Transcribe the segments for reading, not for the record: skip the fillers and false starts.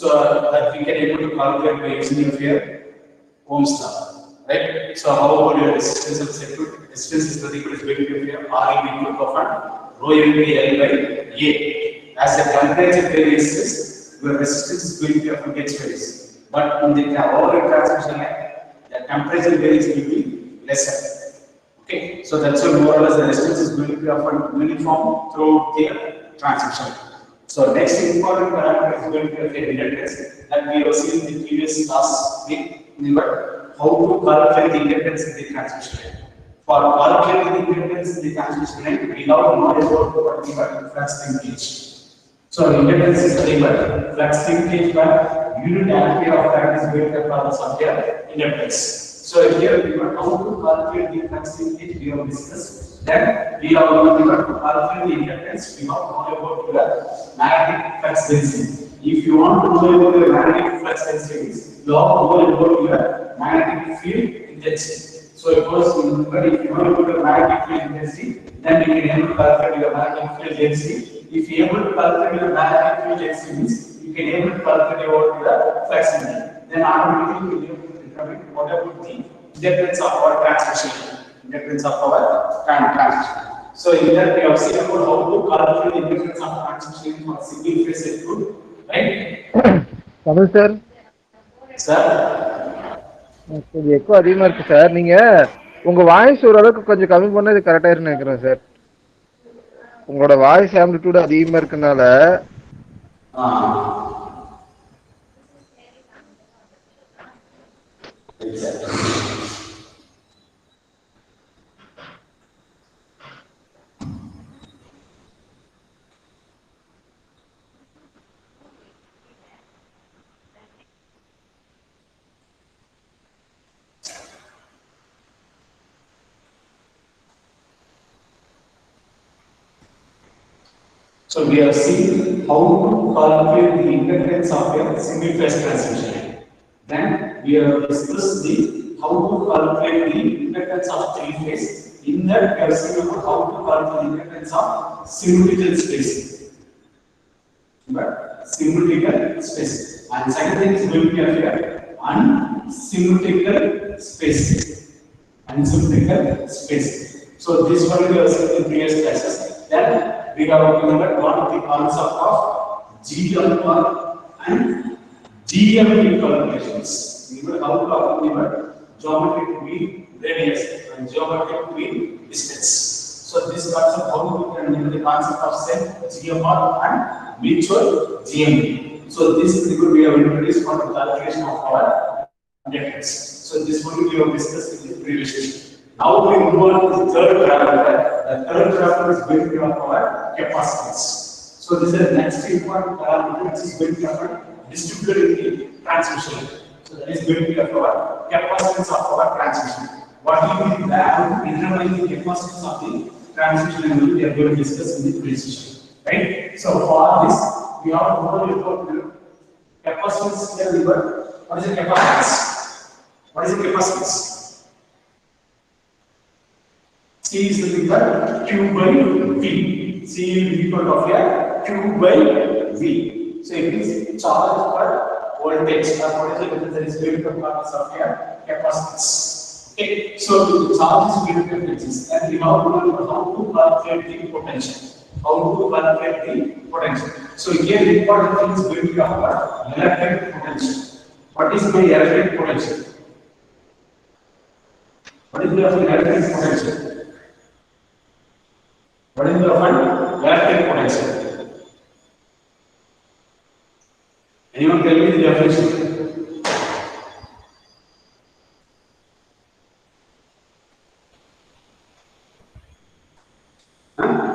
So that we can able to calculate by using your Ohm's law, right? So how about your resistance of circuit? Resistance is nothing but is going to be R equal to rho L by A. As the temperature varies, your resistance is going to be varies. But in the overall transmission line, the temperature varies will be lesser. Okay, so that's why more or less the resistance is going to be often uniform throughout the transmission. So next important parameter is going to be inductance that we have seen in the previous class week. How to calculate the inductance in the transmission line. For calculating the inductance in the transmission line, we now know about particular flux linkage. So inductance is nothing but flux linkage by unit ampere of current is going to cause of the inductance. So here we want how to calculate the flux linkage we have discussed. Then we have to calculate the inductance. We have to know about the magnetic flux density. If you want to know about the magnetic flux density, you have to know about your magnetic field intensity. So it goes remember if you know about the magnetic field intensity, then you can able to calculate your magnetic field density. If you able to calculate your magnetic field density means you can able to calculate about the flux density. Then automatically you will determine what about the inductance of our transmission. Inductance of our transmission. So in that we have seen about how to calculate the inductance of transmission for single phase circuit, right? Tamil sir. Sir. கொஞ்சம் echo அதிகமா இருக்கு sir. நீங்க உங்க voice ஓரளவுக்கு கொஞ்சம் கம்மி பண்ணா இது கரெக்டா இருக்குன்னு நினைக்கிறேன் சார். உங்களோட வாய்ஸ் ஆம்பிளிட்யூட் அதிகமா இருக்கனால So we have seen how to calculate the inductance of a single phase transmission line. Then we have discussed the how to calculate the inductance of three phase. In that we have seen about how to calculate the inductance of symmetrical space. But symmetrical space. And second thing is going to be here unsymmetrical space. Unsymmetrical space. So this one we have seen in previous classes. Then we have remembered one of the concept of GMR and GMT calculations. Remember how to calculate geometric mean radius and geometric mean distance. So this concept how we can remember the concept of set GMR and mutual GMT. So this is the we have introduced for the calculation of our inductance. So this one we have discussed in the previous session. Now we move on to the third parameter. The third parameter is going to be our capacitance. So this is the next important parameter which is going to be our distributed in the transmission. So that is going to be our capacitance of our transmission. What will be the determining the capacitance of the transmission and we are going to discuss in the previous session. Right? So for this we have to know about the capacitance here. What is the capacitance? What is the capacitance? C is nothing but Q by V. C is equal to Q by V. So it is charge per voltage. What is the difference that is going to cause of capacitance? Okay. So the charge is going to resistance, and we have to know how to calculate the potential. How to calculate the potential. So here the important thing is going to be our electric potential. What is my electric potential? What is the electric potential? What is the electric potential? Anyone tell me the definition?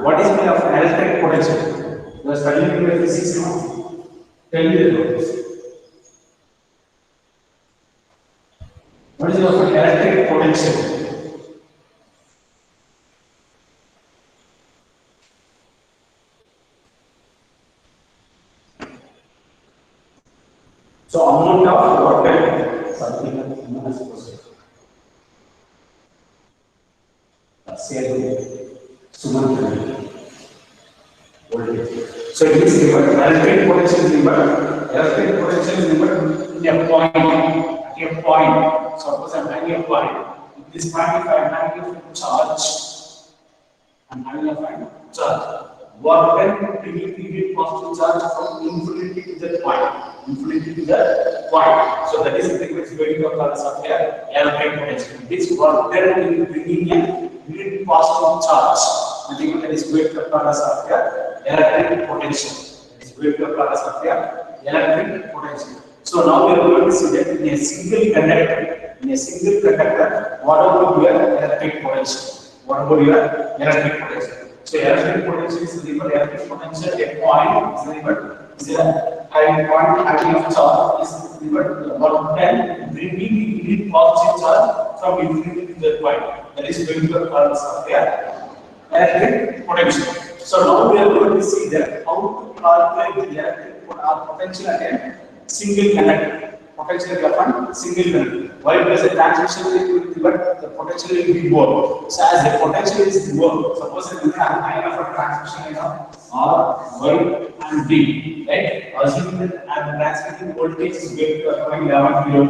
What is my electric potential? You are studying in physics now. Tell me the difference. What is your electric potential? So amount of water something as possible. Say Suman voltage. So it is given, electric potential is given, electric potential is given in a point, at a point. Suppose I am having a point. In this point, if I am having a charge, I am having a charge. What when we positive charge from infinity to that point, infinity to that point. So that is something which is going to occur as of here, electric potential. This what then we will bring in a unit positive charge. I think that is going to occur as of here, electric potential. That is going to occur as of here, electric potential. So now we are going to see that in a single conductor, what about your electric potential? What about your electric potential? So electric potential is equal to electric potential at point is equal to having point having of charge is equal to what then bringing the unit positive charge from infinity to that point. That is going to occur as of here, electric potential. So now we are going to see that how to calculate the electric potential at a single conductor. Potential given single conductor. Why? Because the transmission will be but the potential will be more. So as the potential is more, suppose we have line of a transmission line of R, Y, and D. Right? Assuming that the transmitting voltage is going to occur 11 kV.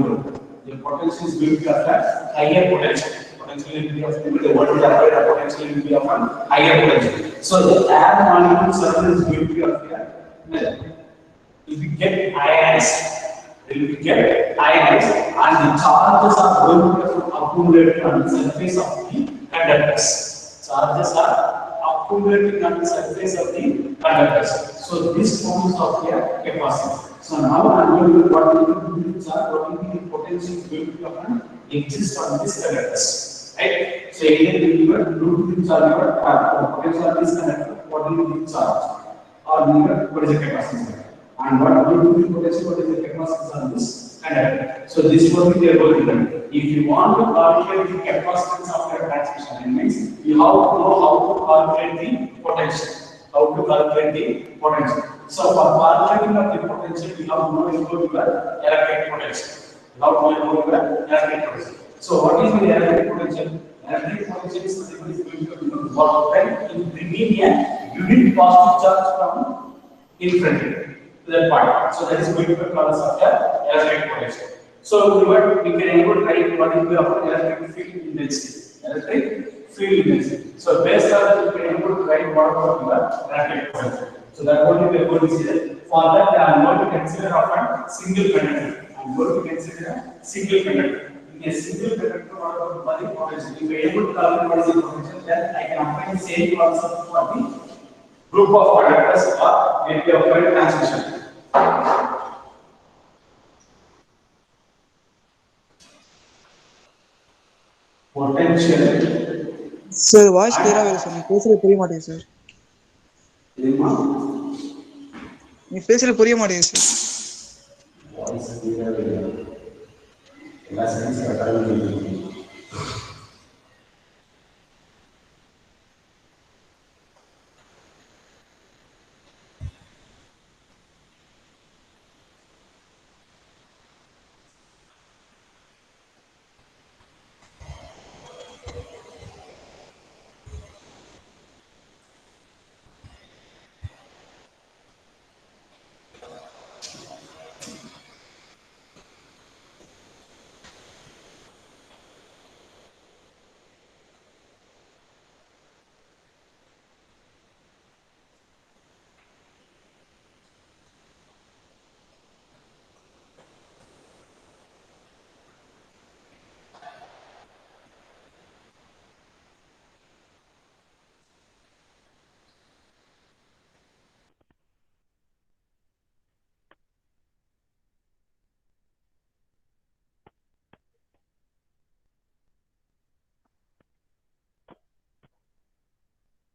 The potential is going to occur higher potential. Potential will be of the voltage applied, the potential will be of a higher potential. So the air molecule circle is going to be of here. If we get ionized, will be get ionized and the charges are going to accumulate on the surface of the conductors. Charges are accumulating on the surface of the conductors. So this forms of their capacity. So now I am going to what will be the charge, what will be the potential going to exist on these conductors. Right? So again we will do the charge potential of this conductor, what will be the charge or what is the capacity. And what will be the potential, what is the capacitance on this conductor. So this will be the algorithm. If you want to calculate the capacitance of your transmission line, means you have to know how to calculate the potential. How to calculate the potential. So for calculating of the potential, you have to know about your electric potential. You have to know about your electric potential. So what is the electric potential? Electric potential is something which is going to work when in bringing a unit positive charge from infinity to that point. So that is going to be called as electric potential. So we can able to write what is the electric field intensity. Electric field intensity. So based on that, we can able to write what is the electric potential. So that only we are going to see that. For that, I am going to consider of a single conductor. I am going to consider a single conductor. In a single conductor, what is the potential? If we are able to calculate what is the potential, then I can apply the same concept for the group of conductors or maybe of current transmission. Potential sir voice கிளியராக இல்லை sir. நீ பேசுறது புரிய மாட்டேங்குது sir. நீ பேசுறது புரிய மாட்டேங்குது சார். வாய்ஸ் கிளியராக இல்லை. எல்லா சென்ஸ் கரெக்டாக இருக்கு.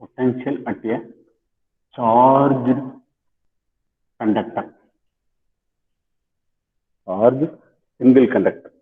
Potential at a charged conductor. Charged single conductor.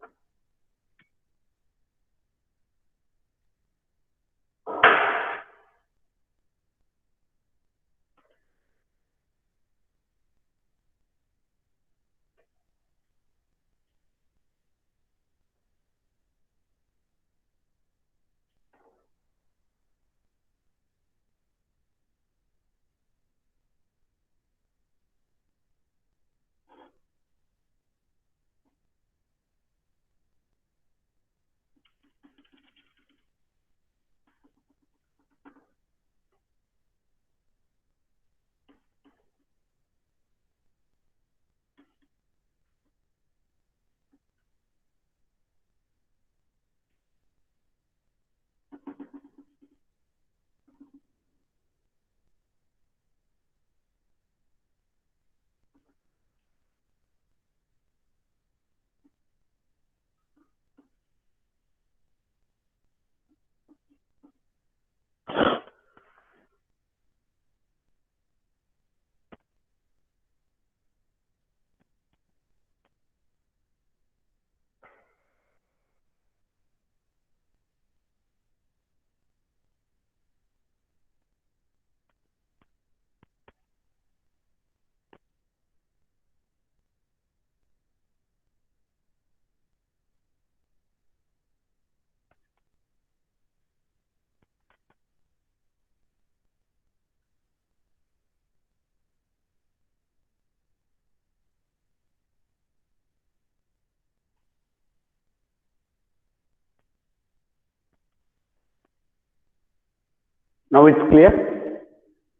Now it's clear.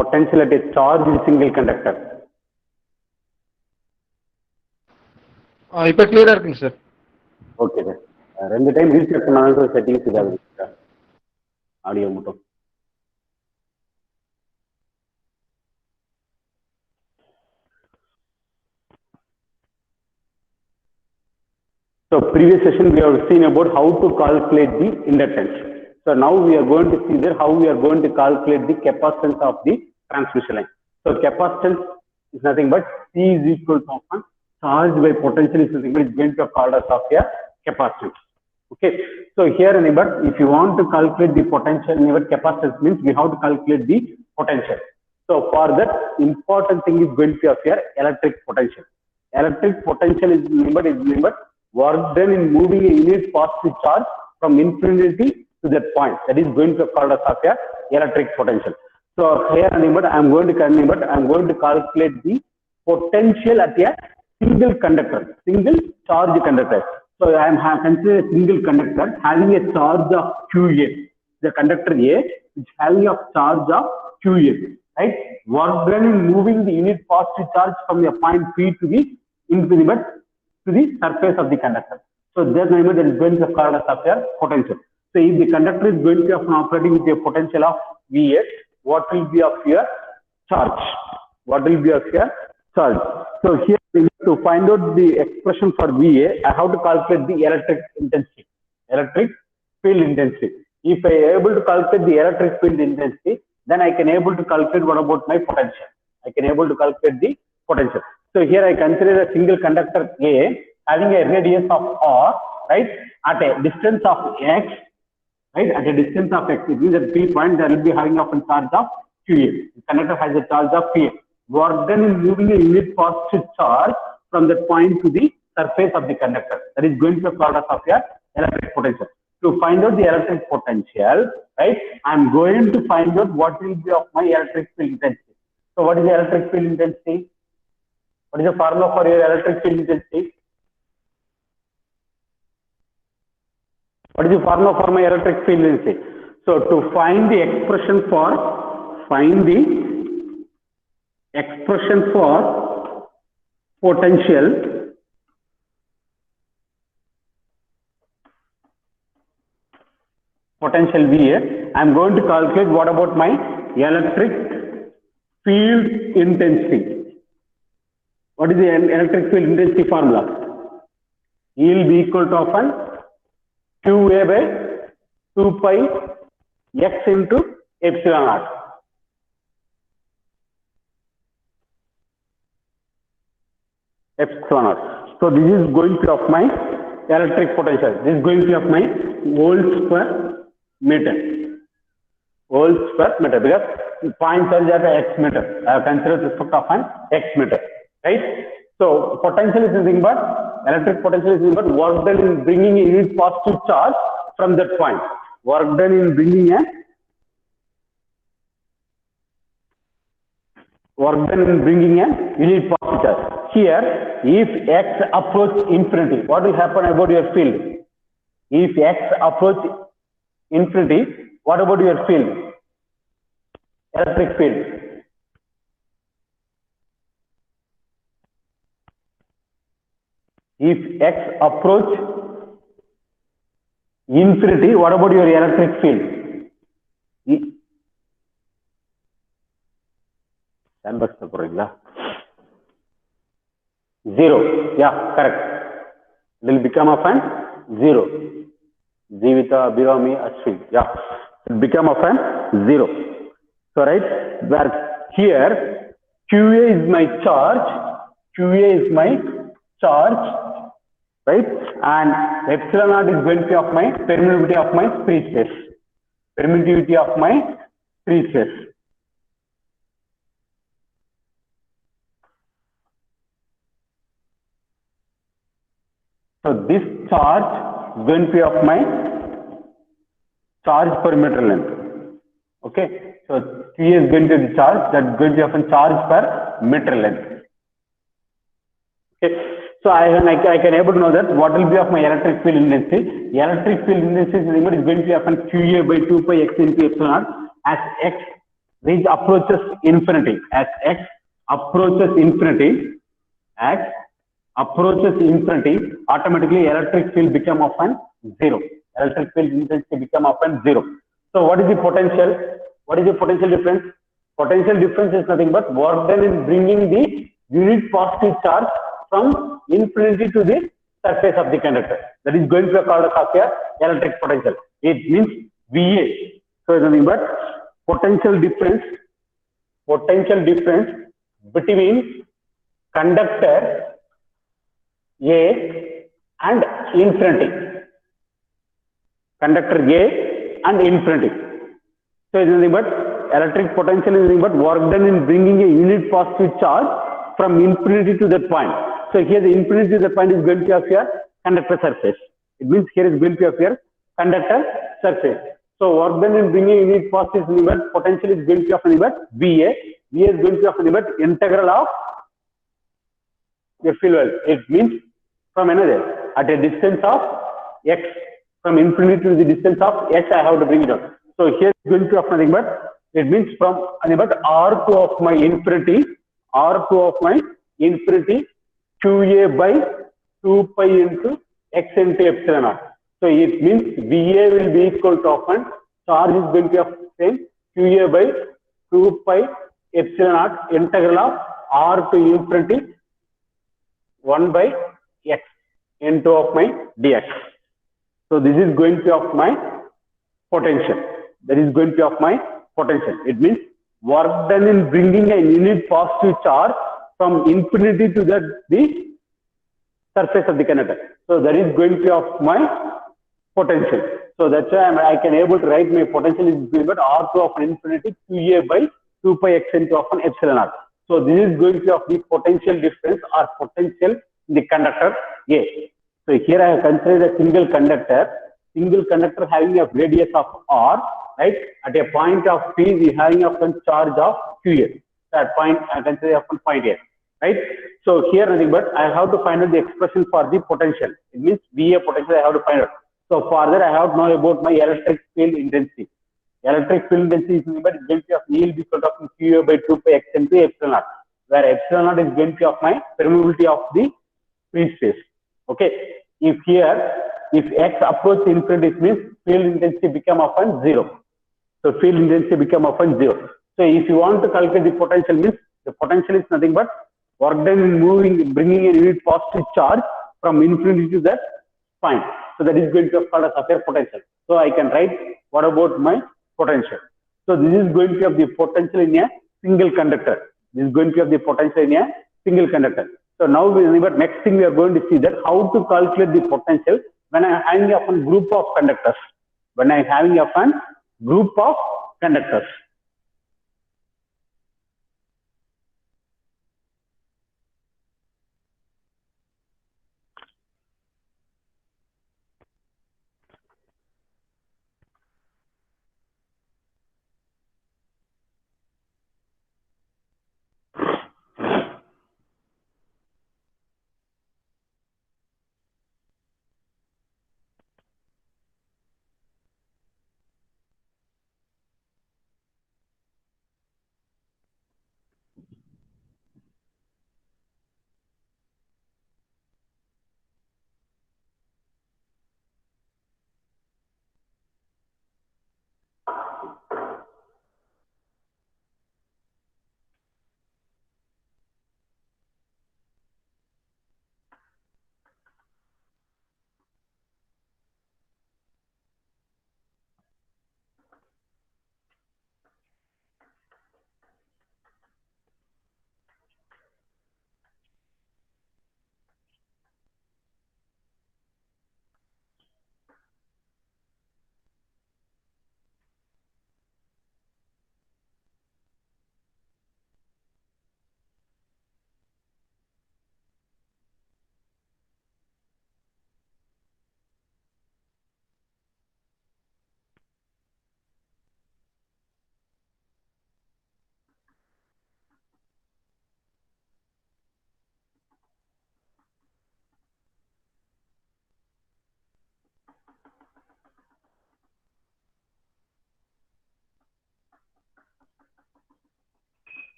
Potential at a charged single conductor. இப்ப கிளியரா இருக்குங்க சார். Okay sir. ரெண்டு டைம் ரீசெட் பண்ணாலும் செட்டிங்ஸ் இதாகுது சார். ஆடியோ மட்டும். So previous session we have seen about how to calculate the inductance. So now we are going to see there how we are going to calculate the capacitance of the transmission line. So capacitance is nothing but C is equal to charge by potential is nothing but it's going to be called as of a capacitance. Okay. So here if you want to calculate the potential capacitance means we have to calculate the potential. So for that important thing is going to be of your electric potential. Electric potential is nothing but work done in moving a unit positive charge from infinity to that point. That is going to be called as of your electric potential. So here I'm going to calculate the potential at a single conductor, single charge conductor. So I am considering a single conductor having a charge of QA. The conductor A is having a charge of QA, right? Work done in moving the unit positive charge from the point P to the infinity to the surface of the conductor. So that is going to be called as of your potential. So if the conductor is going to be operating with a potential of VA, what will be of your charge? What will be of your charge? So here to find out the expression for VA, I have to calculate the electric intensity, electric field intensity. If I am able to calculate the electric field intensity, then I can able to calculate what about my potential. I can able to calculate the potential. So here I consider a single conductor A having a radius of R, right, at a distance of X, right, at a distance of X. It means at P point there will be having a charge of QA. The conductor has a charge of QA. Work done in moving a unit positive charge from that point to the surface of the conductor. That is going to be called as of your electric potential. To find out the electric potential, right, I am going to find out what will be of my electric field intensity. So what is the electric field intensity? What is the formula for your electric field intensity? What is the formula for my electric field intensity? So to find the expression for potential, VA, I am going to calculate what about my electric field intensity. What is the electric field intensity formula? E will be equal to often QA by 2 pi X into epsilon naught. Epsilon naught. So this is going to be of my electric potential. This is going to be of my volts per meter. Volts per meter, because point charge at X meter. I have considered respect of an X meter. Right? So potential is nothing but electric potential is nothing but work done in bringing a unit positive charge from that point. Work done in bringing a unit positive charge. Here, if X approach infinity, what will happen about your field? If X approach infinity, what about your field? Electric field. If X approach infinity, what about your electric field? Zero. Yeah, correct. It will become a fan zero. Jivita, Birami, Ashwin. Yeah, it become a fan zero. So right, where here QA is my charge. Right, and epsilon naught is going to be of my permittivity of my free space. So this charge is going to be of my charge per meter length. Okay, so Q is going to be the charge that is going to be of a charge per meter length. Okay. So I can able to know that what will be of my electric field intensity. Electric field intensity is going to be of QA by 2 pi X into epsilon naught. as x approaches infinity, as x approaches infinity, x approaches infinity, automatically electric field become often zero. Electric field intensity become often zero. So what is the potential? What is the potential difference? Potential difference is nothing but work done in bringing the unit positive charge from infinity to the surface of the conductor. That is going to be called as a electric potential. It means VA. So it's nothing but potential difference between conductor A and infinity. Conductor A and infinity. So it is nothing but electric potential is nothing but work done in bringing a unit positive charge from infinity to that point. So here the infinity to the point is going to appear conductor surface. It means here is going to appear conductor surface. So work done in bringing unit positive is nothing but potential is going to appear nothing but VA. VA is going to appear nothing but integral of your field value. It means from another at a distance of x, from infinity to the distance of x, I have to bring it down. So here is going to have nothing but it means from nothing but R2 of my infinity, QA by 2 pi into x into epsilon naught. So it means VA will be equal to often charge is going to have same QA by 2 pi epsilon naught integral of R to infinity 1 by x into of my dx. So this is going to be of my potential. That is going to be of my potential. It means work done in bringing a unit positive charge from infinity to the surface of the conductor. So that is going to be of my potential. So that's why I can able to write my potential is given by R2 of an infinity QA by 2 pi x into of an epsilon naught. So this is going to be of the potential difference or potential in the conductor A. So here I have considered a single conductor having a radius of R, right? At a point of P, we having a charge of QA. That point I consider a point A, right? So here nothing but I have to find out the expression for the potential. It means VA potential I have to find out. So further I have to know about my electric field intensity. Electric field density is nothing but it's going to be of yield equal to QA by 2 pi x into epsilon naught, where epsilon naught is going to be of my permeability of the free space. Okay. If x approaches infinity, it means field intensity become often zero. So field intensity become often zero. So if you want to calculate the potential, means the potential is nothing but work done in bringing a unit positive charge from infinity to that point. So that is going to be called as a potential. So I can write what about my potential. So this is going to have the potential in a single conductor. This is going to have the potential in a single conductor. So now next thing we are going to see that how to calculate the potential when I am having a group of conductors. When I am having a group of conductors.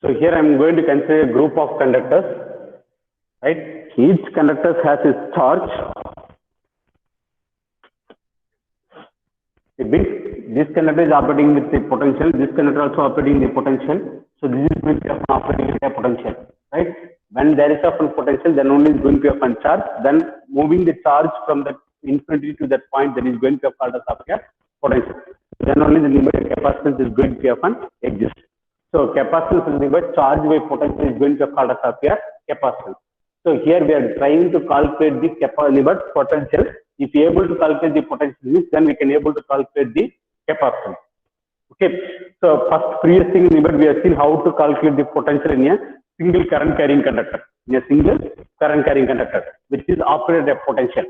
So here I am going to consider a group of conductors, right? Each conductor has its charge. It means this conductor is operating with the potential, this conductor also operating the potential. So this is going to be operating with a potential, right? When there is a potential, then only is going to be a charge. Then moving the charge from the infinity to that point, that is going to be called as a potential. Then only the numeric capacitance is going to be exist. So capacitance is the charge by potential is going to be called as a capacitance. So here we are trying to calculate the potential. If we are able to calculate the potential, then we can able to calculate the capacitance. Okay. So first previous thing we have seen how to calculate the potential in a single current carrying conductor. In a single current carrying conductor, which is operated at potential.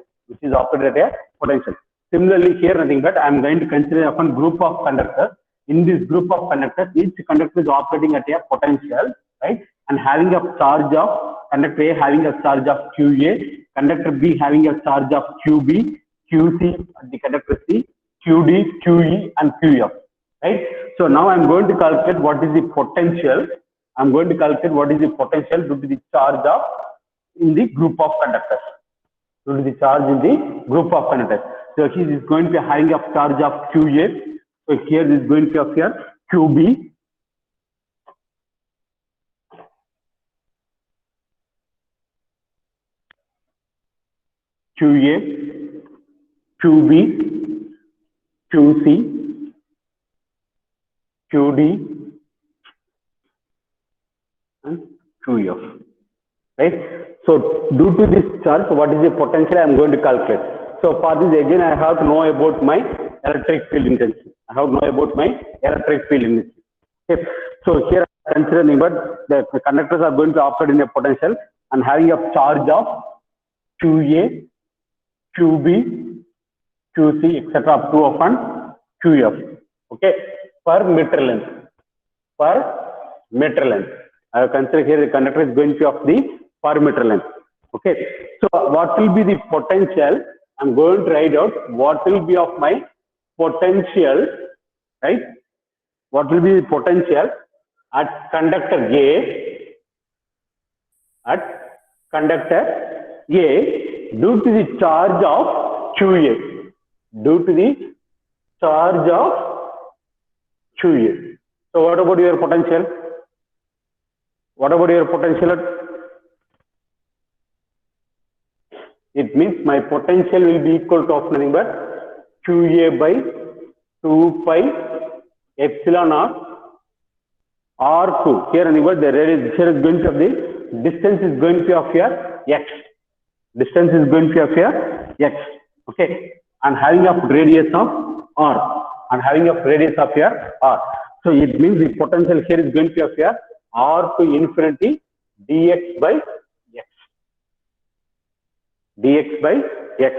Similarly, here nothing but I am going to consider a group of conductors. In this group of conductors, each conductor is operating at a potential, right? And having a charge of conductor A having a charge of QA, conductor B having a charge of QB, QC at the conductor C, QD, QE, and QF, right? So now I am going to calculate what is the potential. I am going to calculate what is the potential due to the charge of in the group of conductors. Due to the charge in the group of conductors. So he is going to be having a charge of QA. So here is going to appear QB. QA, QB, QC, QD, and QF. Right? So due to this charge, what is the potential I am going to calculate? So for this again, I have to know about my electric field intensity. Okay. So here I am considering but the conductors are going to operate in a potential and having a charge of QA, QB, QC, etc. up to often QF. Okay, per meter length. I have considered here the conductor is going to be of the per meter length. Okay, so what will be the potential? I am going to write out what will be of my potential, right? What will be the potential at conductor A? Due to the charge of QA. So what about your potential? It means my potential will be equal to nothing but QA by 2 pi epsilon naught R2. Here the radius here is going to be the distance is going to be of your x. Okay, and having a radius of r. So it means the potential here is going to be of your r to infinity dx by x.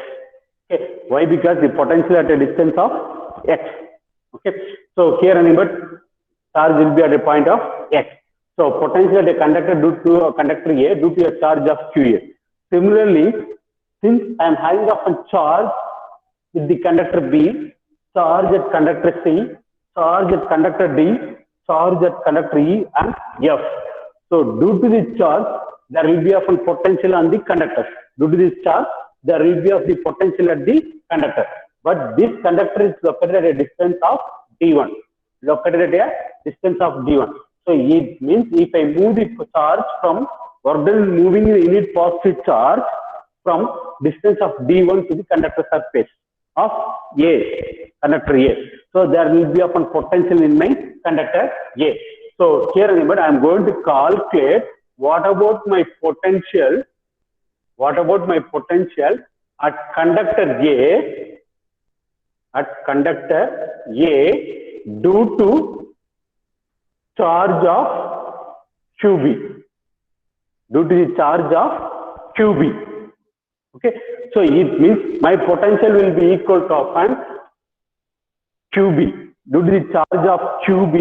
Okay, why? Because the potential at a distance of x. Okay, so here charge will be at a point of x. So potential at a conductor due to a conductor A due to a charge of QA. Similarly, since I am having a charge with the conductor B, charge at conductor C, charge at conductor D, charge at conductor E, and F. So due to this charge, there will be a potential on the conductor. Due to this charge, there will be of the potential at the conductor. But this conductor is located at a distance of D1. So it means if I move the charge from moving the unit positive charge from distance of D1 to the conductor surface of conductor A. So there will be a potential in my conductor A. So here I am going to calculate what about my potential at conductor A due to charge of QB. Okay, so it means my potential will be equal to QB. Due to the charge of QB,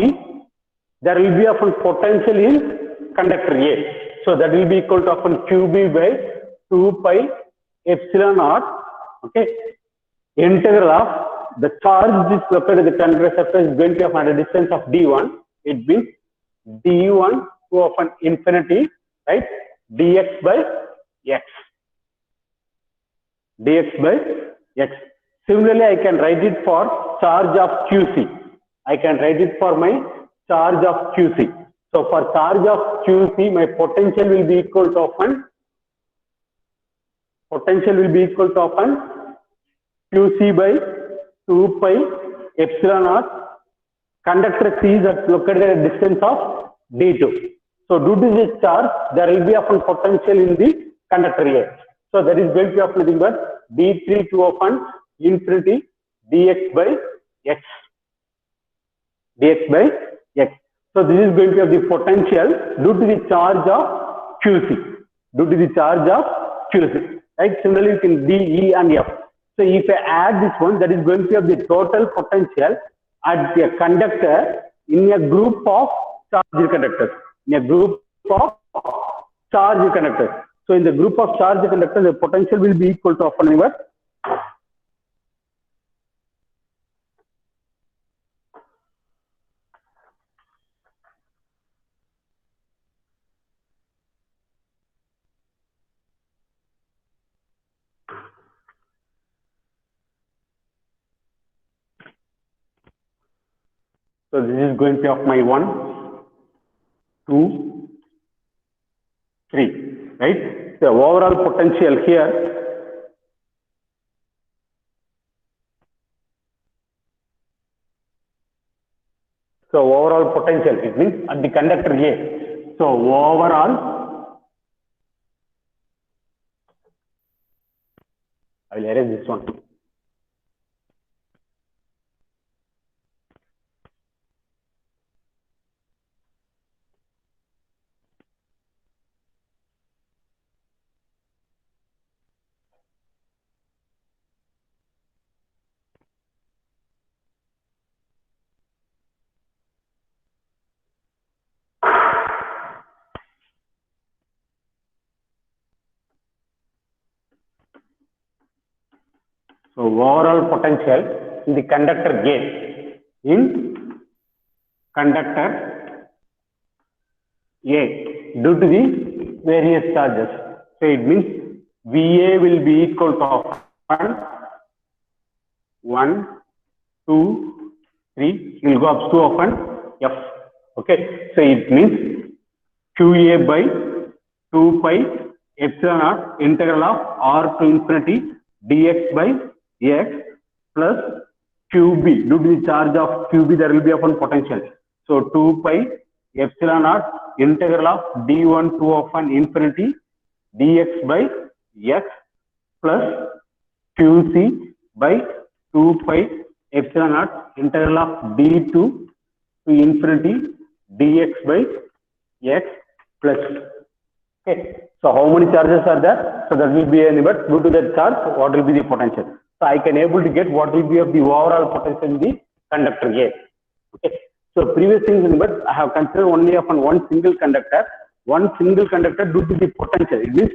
there will be a potential in conductor A. So that will be equal to QB by 2 pi epsilon naught. Okay, integral of the charge is located at the conductor surface is going to be at a distance of D1. It means D1 2 upon infinity, right? Dx by x. Dx by x. Similarly, I can write it for charge of QC. I can write it for my charge of QC. So for charge of QC, my potential will be equal to often QC by 2 pi epsilon naught. Conductor C is located at a distance of d2. So due to this charge, there will be often potential in the conductor A. So that is going to be of nothing but d3 to often infinity dx by x. Dx by x. So this is going to have the potential due to the charge of QC. Due to the charge of QC. Right? Similarly, you can D, E, and F. So if I add this one, that is going to have the total potential at the conductor in a group of charged conductors. In a group of charged conductors. So in the group of charged conductors, the potential will be equal to often number. So this is going to be of my 1, 2, 3, right? The overall potential here so overall potential, it means at the conductor A. So overall, I will erase this one. So overall potential in the conductor A, in conductor A due to the various charges. So it means VA will be equal to 1, 2, 3. It will go up to often F. Okay. So it means QA by 2 pi epsilon naught integral of R to infinity dx by x plus QB. Due to the charge of QB, there will be often potential. So 2 pi epsilon naught integral of d1 to often infinity dx by x plus QC by 2 pi epsilon naught integral of d2 to infinity dx by x plus. Okay. So how many charges are there? So that will be any, but due to that charge, what will be the potential? So I can able to get what will be of the overall potential in the conductor A. Okay. So previous things, but I have considered only upon one single conductor. One single conductor due to the potential. It means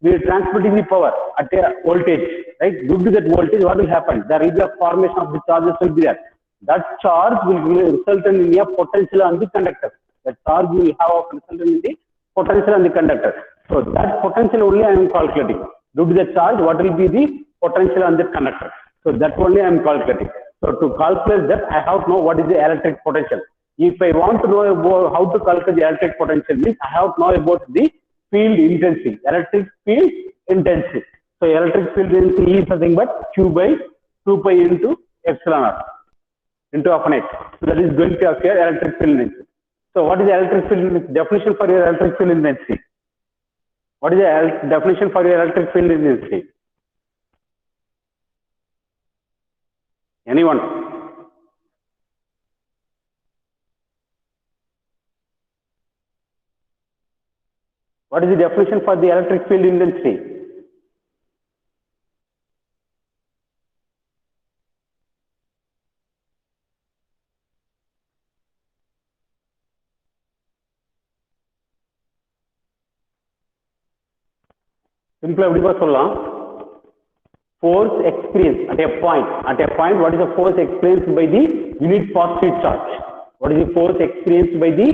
we are transmitting the power at a voltage, right? Due to that voltage, what will happen? There will be a formation of the charges will be there. That charge will result in a potential on the conductor. That charge will have a result in the potential on the conductor. So that potential only I am calculating. Due to the charge, what will be the potential on that conductor? So that only I am calculating. So to calculate that, I have to know what is the electric potential. If I want to know about how to calculate the electric potential, means I have to know about the field intensity, electric field intensity. So electric field intensity is nothing but Q by 2 pi into epsilon r into often x. So that is going to appear electric field intensity. So what is the electric field definition for your electric field intensity? What is the definition for your electric field intensity? Anyone? What is the definition for the electric field intensity? Simple எப்படி சொல்லலாம்? Force experienced at a point. At a point, what is the force experienced by the unit positive charge? What is the force experienced by the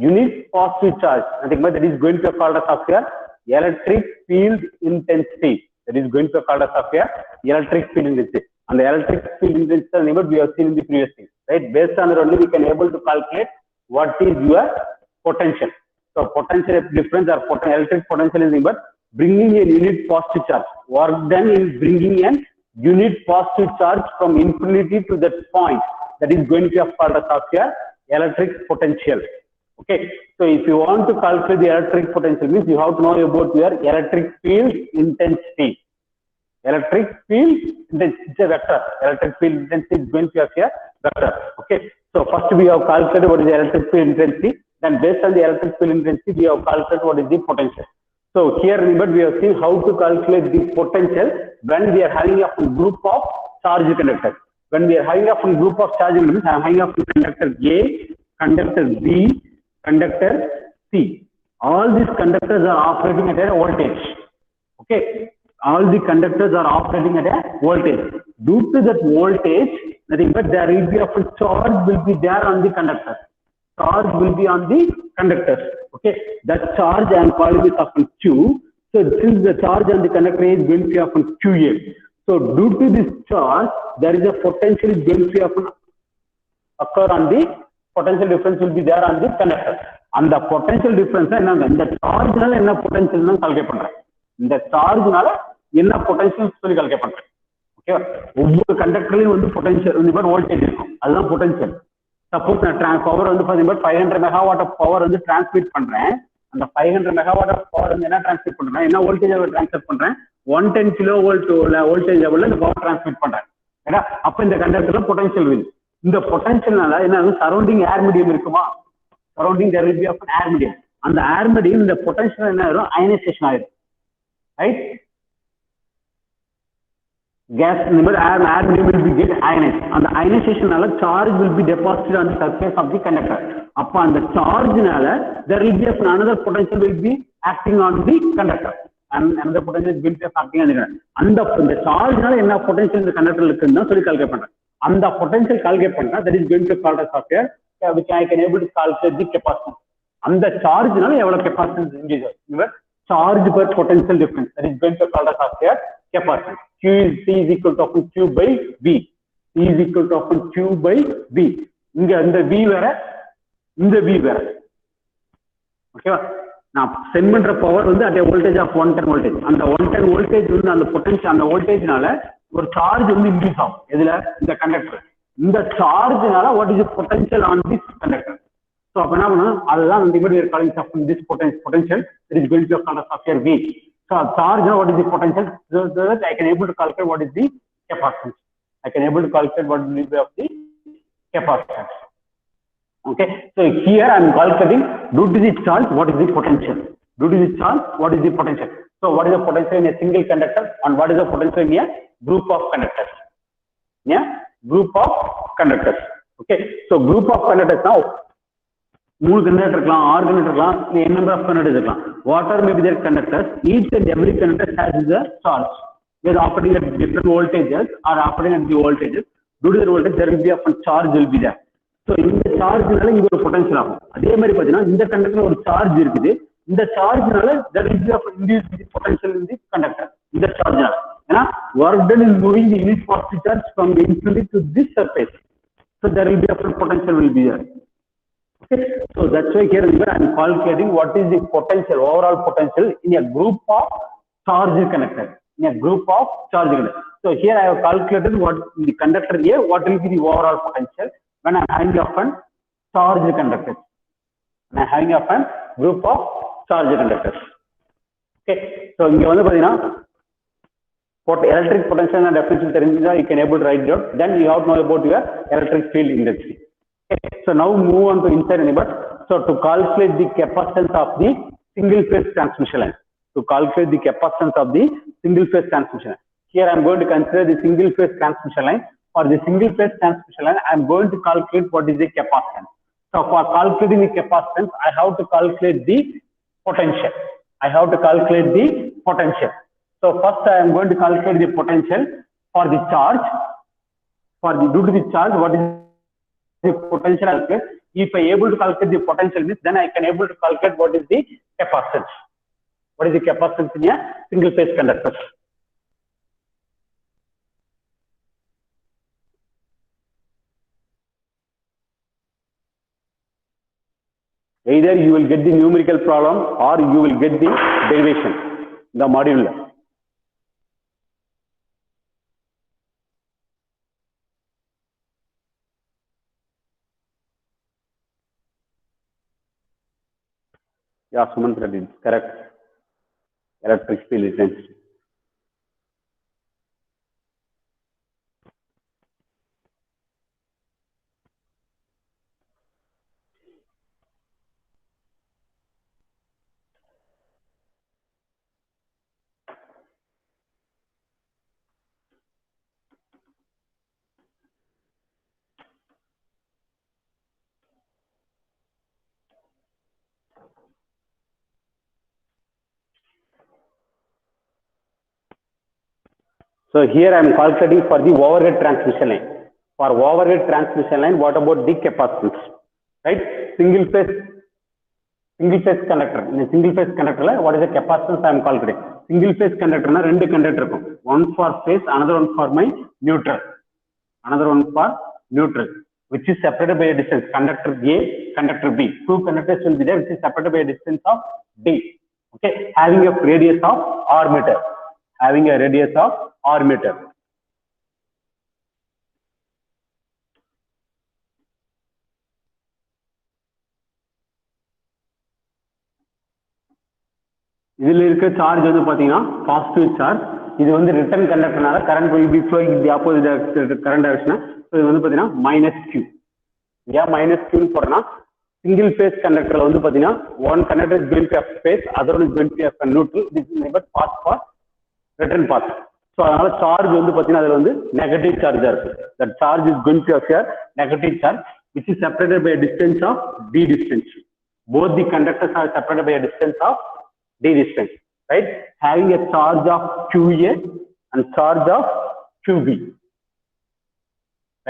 unit positive charge, nothing but that is going to be called as of your electric field intensity. That is going to be called as of your electric field intensity. And the electric field intensity we have seen in the previous thing, right? Based on that only we can able to calculate what is your potential. So potential difference or electric potential is but bringing a unit positive charge. Work done in bringing an unit positive charge from infinity to that point, that is going to be called as of your electric potential. Okay, so if you want to calculate the electric potential, means you have to know about your electric field intensity. Electric field intensity is a vector. Electric field intensity is going to be a vector. Okay, so first we have calculated what is the electric field intensity. Then based on the electric field intensity, we have calculated what is the potential. So here remember we have seen how to calculate the potential when we are having a group of charge conductors. When we are having a group of charge conductors, I am having a conductor A, conductor B, conductor C. All these conductors are operating at a voltage. Okay, all the conductors are operating at a voltage. Due to that voltage, nothing but there will be a charge will be there on the conductor. Charge will be on the conductors. Okay, that charge I am calling it often Q. So since the charge on the conductor is going to be often QA. So due to this charge, there is a potential is going to often occur on the potential difference will be there on the conductor. And the potential difference in the charge nala potential calculate பண்றேன். இந்த சார்ஜ்னால என்ன potential சொல்லி calculate பண்றேன். ஓகேவா? ஒவ்வொரு கண்டக்டர்லயும் வந்து potential வந்து voltage இருக்கும். அதுதான் பொட்டன்ஷியல். சப்போஸ் நான் பவர் வந்து பாத்தீங்கன்னா 500 மெகாவாட் ஆஃப் பவர் வந்து டிரான்ஸ்மிட் பண்றேன். அந்த 500 மெகாவாட் ஆஃப் பவர் வந்து என்ன டிரான்ஸ்மிட் பண்றேன்? என்ன வோல்டேஜ் டிரான்ஸ்மிட் பண்றேன்? 110 கிலோ வோல்ட் வோல்டேஜ் லெவல்ல இந்த பவர் டிரான்ஸ்மிட் பண்றேன். ஏன்னா அப்ப இந்த கண்டக்டர்ல பொட்டன்ஷியல் வில். இந்த பொட்டன்ஷியல்னால என்ன சரௌண்டிங் ஏர் மீடியம் இருக்குமா? Surrounding there will be of air medium. அந்த ஏர் மீடியம் இந்த பொட்டன்ஷியல் என்ன ஆயிரும்? அயனைசேஷன் ஆயிரும். Right? Gas number air medium will be get ionized. And the ionization charge will be deposited on the surface of the conductor. Upon the charge there will be another potential will be acting on the conductor. And another potential will be acting on the conductor. And the charge enna potential in the conductor irukku சொல்லி calculate பண்றேன். And the potential calculate பண்றேன், that is going to call as software which I can able to calculate the capacitance. And the charge எவ்வளவு capacitance increases. Charge per potential difference, that is going to call as of capacitance. Q is C is equal to Q by V. C is equal to Q by V. இங்க இந்த V வேற, இந்த V வேற. ஓகேவா? நான் send பண்ற power வந்து at a voltage of 110 voltage. அந்த 110 voltage வந்து அந்த பொட்டன்ஷியல் அந்த வோல்டேஜ்னால ஒரு சார்ஜ் வந்து இன்க்ரீஸ் ஆகும். எதுல? இந்த கண்டக்டர். இந்த சார்ஜ்னால what is the potential on this conductor? So அப்ப என்ன பண்ணணும்? அதுதான் வந்து we are calling this potential that is going to be called as software V. So charge what is the potential? So that I can able to calculate what is the capacitance. I can able to calculate what will be of the capacitance. Okay, so here I am calculating due to the charge what is the potential. Due to the charge what is the potential. So what is the potential in a single conductor and what is the potential in a group of conductors? Yeah, group of conductors. Okay, so group of conductors now. 3 conductor இருக்கலாம், 6 conductor இருக்கலாம், n number of conductors இருக்கலாம். Whatever may be their conductors, each and every conductor has the charge. They are operating at different voltages or operating at the voltages. Due to the voltage, there will be a charge will be there. So இந்த சார்ஜ்னால இங்க ஒரு potential ஆகும். அதே மாதிரி பாத்தீங்கன்னா இந்த கண்டக்டர்ல ஒரு charge இருக்குது. இந்த சார்ஜ்னால there will be a induced potential in the conductor. இந்த சார்ஜ்னால ஏன்னா work done is moving the unit positive charge from the infinity to this surface. So there will be a potential will be there. Okay, so that's why here I am calculating what is the potential, overall potential in a group of charge connector. In a group of charge connector. So here I have calculated what in the conductor A, what will be the overall potential when I am having a charge conductor. When I am having a group of charge conductors. Okay, so இங்க வந்து பாத்தீங்கன்னா electric potential and definition தெரிஞ்சா you can able to write it out. Then you have to know about your electric field intensity. Okay, so now move on to inside anybody. So to calculate the capacitance of the single phase transmission line. To calculate the capacitance of the single phase transmission line. Here I am going to consider the single phase transmission line. For the single phase transmission line, I am going to calculate what is the capacitance. So for calculating the capacitance, I have to calculate the potential. I have to calculate the potential. So first I am going to calculate the potential for the charge. For the due to the charge, what is the potential? If I able to calculate the potential means, then I can able to calculate what is the capacitance. What is the capacitance in a single phase conductor? Either you will get the numerical problem or you will get the derivation, the module. Yeah, Sumantra did correct. Electric field intensity. So here I am calculating for the overhead transmission line. For overhead transmission line, what about the capacitance? Right? Single phase conductor. In a single phase conductor, what is the capacitance I am calculating? Single phase conductor na rendu conductor irukum. One for phase, another one for my neutral. Another one for neutral, which is separated by a distance. Conductor A, conductor B. Two conductors will be there, which is separated by a distance of D. Okay, having a radius of R meter. Having a radius of R meter. இதில் இருக்க charge வந்து பாத்தீங்கன்னா positive charge. இது வந்து return கண்டக்டர்னால current will be flowing in the opposite current direction. So இது வந்து பாத்தீங்கன்னா -q. ஏன் -q ன்னு போறேன்னா single phase conductorல வந்து பாத்தீங்கன்னா one conductor is going to have phase, other one is going to have neutral. This is never path for return path. So அதனால charge வந்து பாத்தீங்கன்னா அதுல வந்து நெகட்டிவ் சார்ஜா இருக்கு. That charge is going to have a negative charge which is separated by a distance of d distance. Both the conductors are separated by a distance of d distance, right? Having a charge of qa and charge of qb,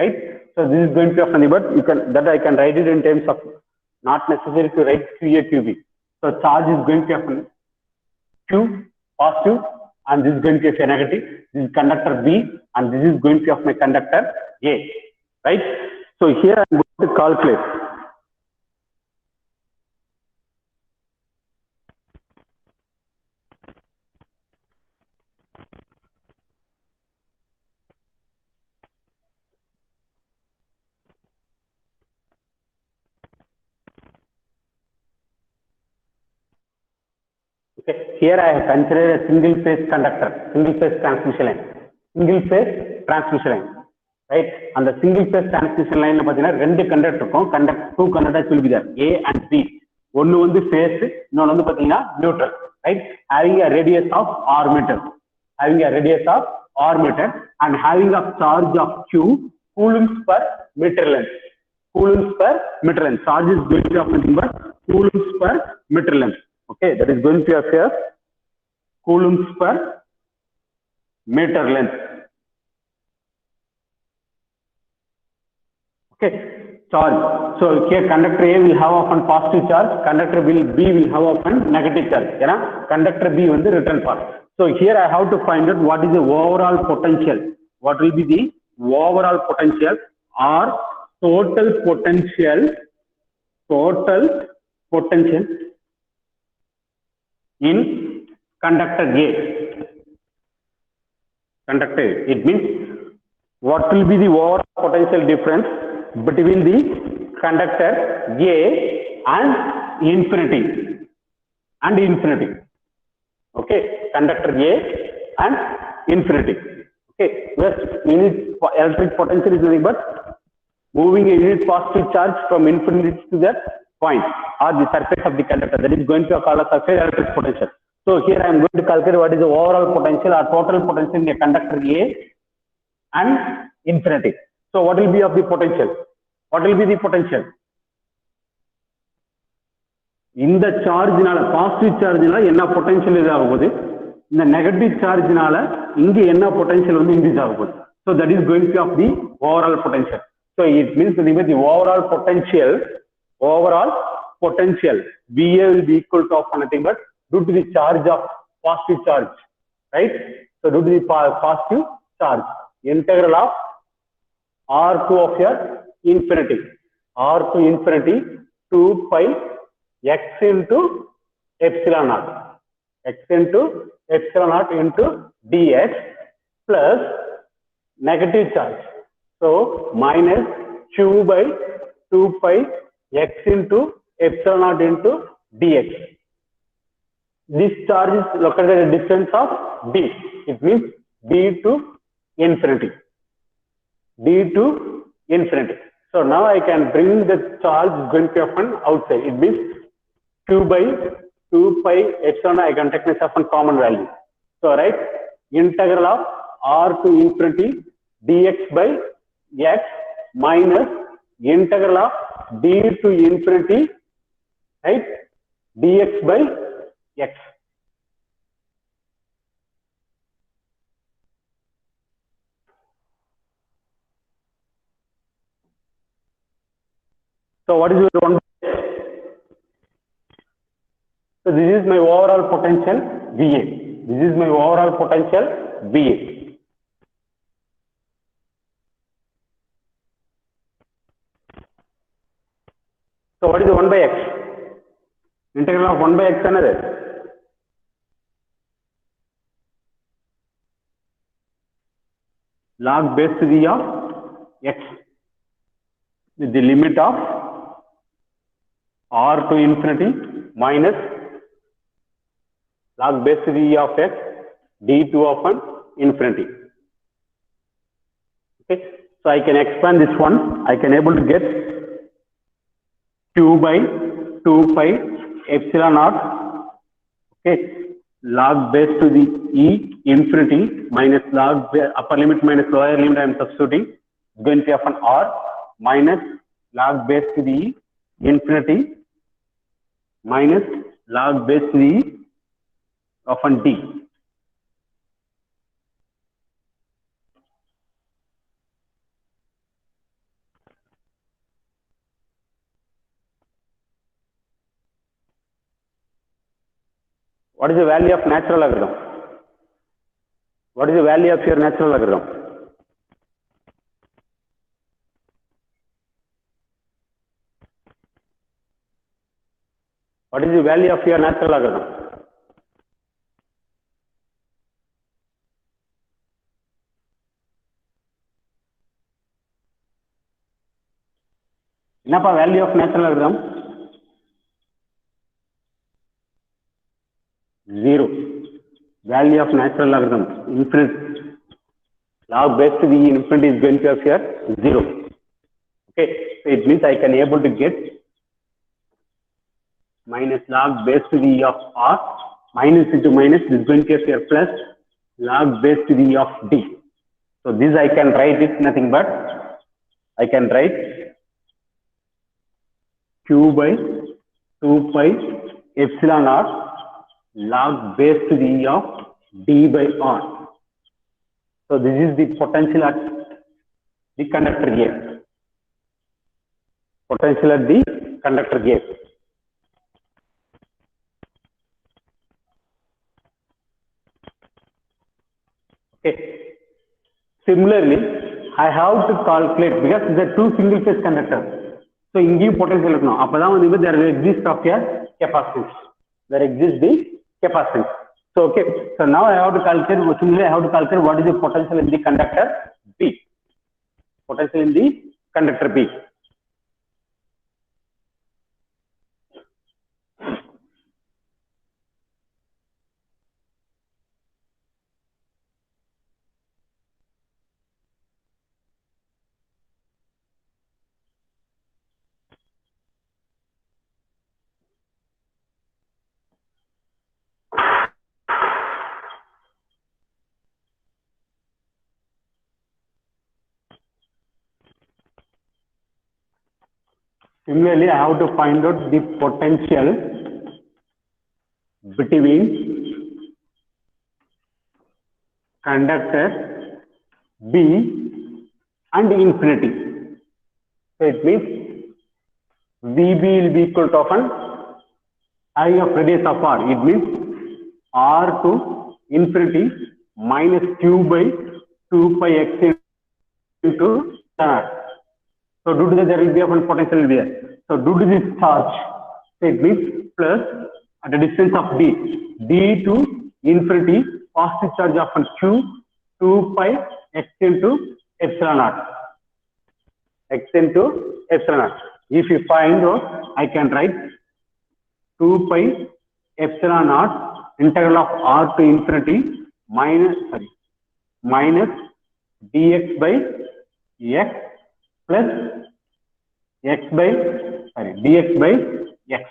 right? So this is going to have nothing but you can that I can write it in terms of not necessary to write qa qb. So charge is going to have q positive and this is going to have a negative. This is conductor b and this is going to have my conductor a, right? So here I am going to calculate. Okay, here I have considered a single phase conductor, single phase transmission line, single phase transmission line, right? And the single phase transmission line pathina rendu conductor irukum, two conductors will be there, A and B. One வந்து phase, இன்னொன்னு வந்து பாத்தீங்கன்னா neutral, right? Having a radius of R meter, having a radius of R meter and having a charge of Q coulombs per meter length. Coulombs per meter length. Charge is going to have nothing but coulombs per meter length. Okay, that is going to appear coulombs per meter length. Okay, charge. So here conductor A will have often positive charge, conductor B will have often negative charge. You know, conductor B on the return path. So here I have to find out what is the overall potential. What will be the overall potential or total potential in conductor A. Conductor A. It means what will be the overall potential difference between the conductor A and infinity. Okay, conductor A and infinity. Okay, just unit electric potential is nothing but moving a unit positive charge from infinity to that point or the surface of the conductor. That is going to call a surface electric potential. So here I am going to calculate what is the overall potential or total potential in a conductor A and infinity. So what will be of the potential? What will be the potential? In the charge nala positive charge nala enna potential idagudu, in the negative charge nala inge enna potential vandu increase agudu. So that is going to have the overall potential. So it means the overall potential overall potential VA will be equal to of nothing but due to the charge of positive charge, right? So due to the positive charge, integral of R to of your infinity, R to infinity 2 pi x into epsilon naught, x into epsilon naught into dx plus negative charge. So minus q by 2 pi x into epsilon naught into dx. This charge is located at a distance of d. It means d to infinity. D to infinity. So now I can bring the charge going to happen outside. It means q by 2 pi epsilon. I can take this as a common value. So right, integral of r to infinity dx by x minus integral of d to infinity, right, dx by x. So what is your one? So this is my overall potential VA. This is my overall potential VA. So what is the 1 by x? Integral of 1 by x another. Log base to the of x with the limit of r to infinity minus log base to the of x d2 upon infinity. Okay, so I can expand this one. I can able to get q by 2 pi epsilon naught, okay, log base to the e infinity minus log upper limit minus lower limit I am substituting, going to upon r minus log base to the e infinity minus log base to the e upon d. What is the value of natural logarithm? What is the value of your natural logarithm? What is the value of your natural logarithm? Enough value of natural logarithm? 0. Value of natural logarithm infinite. Log base to the infinity is going to appear 0. Okay, so it means I can able to get minus log base to the of r minus into minus is going to appear plus log base to the of d. So this I can write it nothing but I can write q by 2 pi epsilon r log base to the of d by r. So this is the potential at the conductor gate. Potential at the conductor gate. Okay. Similarly, I have to calculate because there are two single phase conductors. So in give potential now, there exists of a capacitance. There exists the capacitance. So okay. So now I have to calculate. Similarly, I have to calculate what is the potential in the conductor B. Potential in the conductor B. Similarly, I have to find out the potential between conductor B and infinity. So it means VB will be equal to often I of radius of R. It means R to infinity minus Q by 2 pi x into R. So due to that, there will be a potential will be there. So due to this charge, it means plus at the distance of d to infinity positive charge of q 2 pi x into epsilon naught. X into epsilon naught. If you find out, I can write 2 pi epsilon naught integral of r to infinity minus dx by x plus dx by x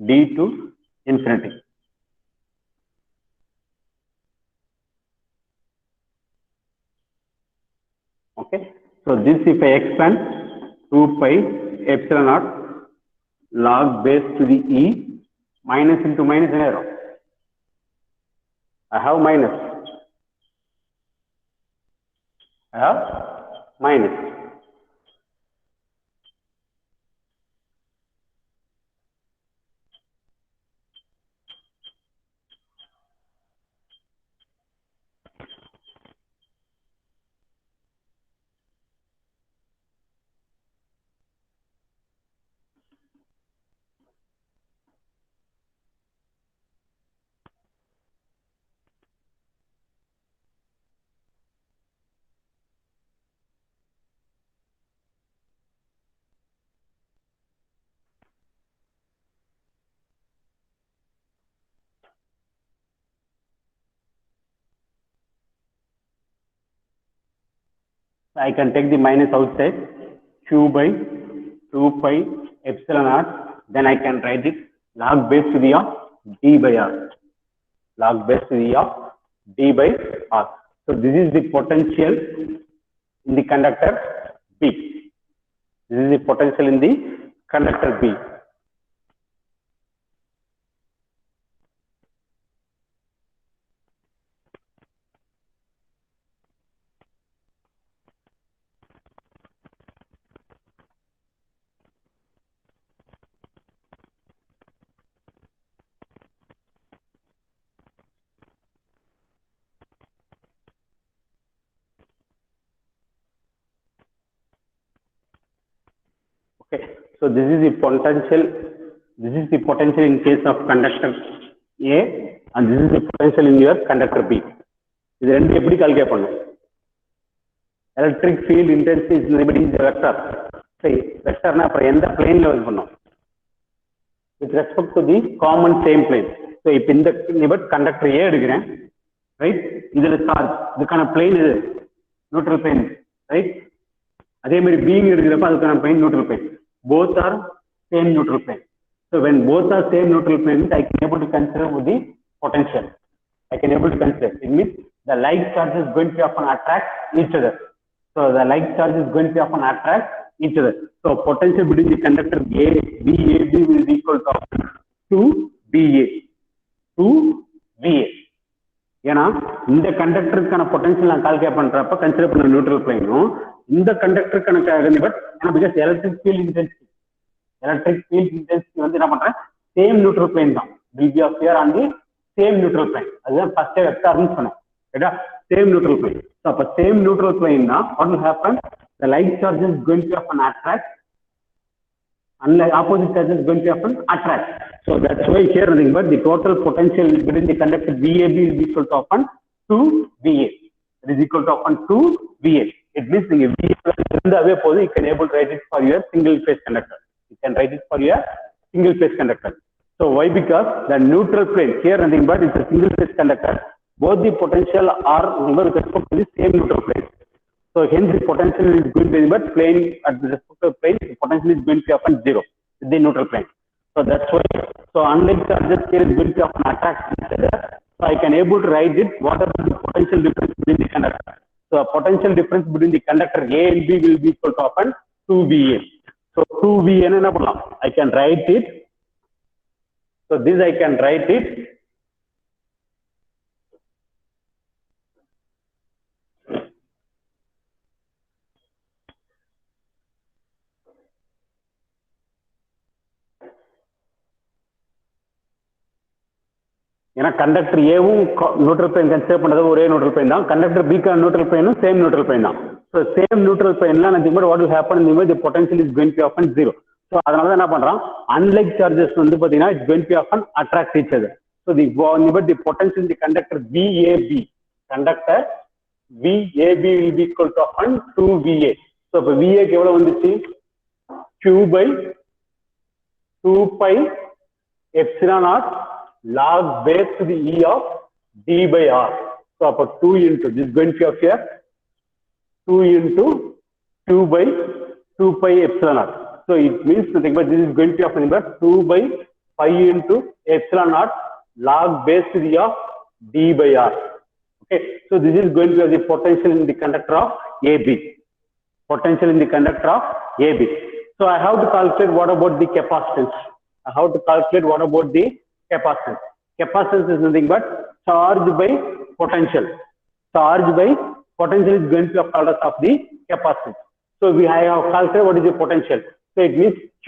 d to infinity. Okay, so this if I expand 2 pi epsilon naught log base to the e minus into minus zero. I have minus. I can take the minus outside q by 2 pi epsilon naught. Then I can write it log base to the of d by r. Log base to the of d by r. So this is the potential in the conductor B. This is the potential in the conductor B. Okay, so this is the potential. This is the potential in case of conductor A, and this is the potential in your conductor B. இது ரெண்டு எப்படி calculate பண்ணும்? Electric field intensity is nobody is vector. சரி, வெக்டர்னா அப்புறம் எந்த பிளேன்ல இது பண்ணும்? With respect to the common same plane. So இப்போ இந்த நிபட் கண்டக்டர் A எடுக்கிறேன், ரைட்? இதுல சார்ஜ், இதுக்கான பிளேன் இது நியூட்ரல் பிளேன், ரைட்? அதே மாதிரி பீயிங் எடுக்கிறப்ப அதுக்கான plane neutral plane. Both are same neutral plane. So when both are same neutral planes, I can able to consider with the potential. I can able to consider. It means the like charge is going to often attract each other. So the like charge is going to often attract each other. So potential between the conductor A, BAB will be equal to BA, 2BA. ஏன்னா இந்த கண்டக்டருக்கான potential நான் calculate பண்றப்ப consider பண்ண neutral பிளேனும் இந்த கண்டக்டருக்கான but because electric field intensity வந்து என்ன பண்றேன் சேம் நியூட்ரல் பிளேன் தான் will be of here on the same neutral plane. அதுதான் ஃபர்ஸ்ட் வெக்டார்னு சொன்னேன், ரைட்டா? Same neutral plane. ஸோ அப்போ சேம் நியூட்ரல் பிளேன்னா what will happen? The like charge is going to often attract, unlike opposite charge is going to often attract. So that's why here nothing but the total potential between the conductor VAB is equal to often 2VA. It is equal to often 2VA. It means the VA you can able to write it for your single phase conductor. You can write it for your single phase conductor. So why? Because the neutral plane here nothing but it's a single phase conductor. Both the potential are with respect to the same neutral plane. So hence the potential is going to be but plane at the respective plane, the potential is going to be often zero with the neutral plane. So that's why. So unlike charges here is going to often attract each other. So I can able to write it what are the potential difference between the conductor. So a potential difference between the conductor A and B will be equal to often 2VA. So 2VA என்ன பண்ணலாம்? I can write it. So this I can write it ஏன்னா conductor ஏவும் neutral plane consider பண்ணது ஒரே neutral plane தான். Conductor பிக்கான neutral பிளேனும் same neutral plane தான். ஸோ சேம் நியூட்ரல் பிளேன்ல nothing but what will happen in the image, the potential is going to be often zero. So அதனால தான் என்ன பண்றான், unlike charges வந்து பாத்தீங்கன்னா it's going to be often attract each other. So the potential in the conductor VAB, conductor VAB will be equal to often 2VA. So இப்போ VA க்கு எவ்வளவு வந்துச்சு, Q by 2 pi epsilon naught log base to the E of D by R. So upper 2 into this is going to be of here 2 into 2 by 2 pi epsilon naught. So it means nothing but this is going to be of number 2 by pi into epsilon naught log base to the E of D by R. Okay, so this is going to be the potential in the conductor of AB. Potential in the conductor of AB. So I have to calculate what about the capacitance. I have to calculate what about the capacitance. Capacitance is nothing but charge by potential. Charge by potential is going to be a product of the capacitance. So we have calculated what is the potential. So it means Q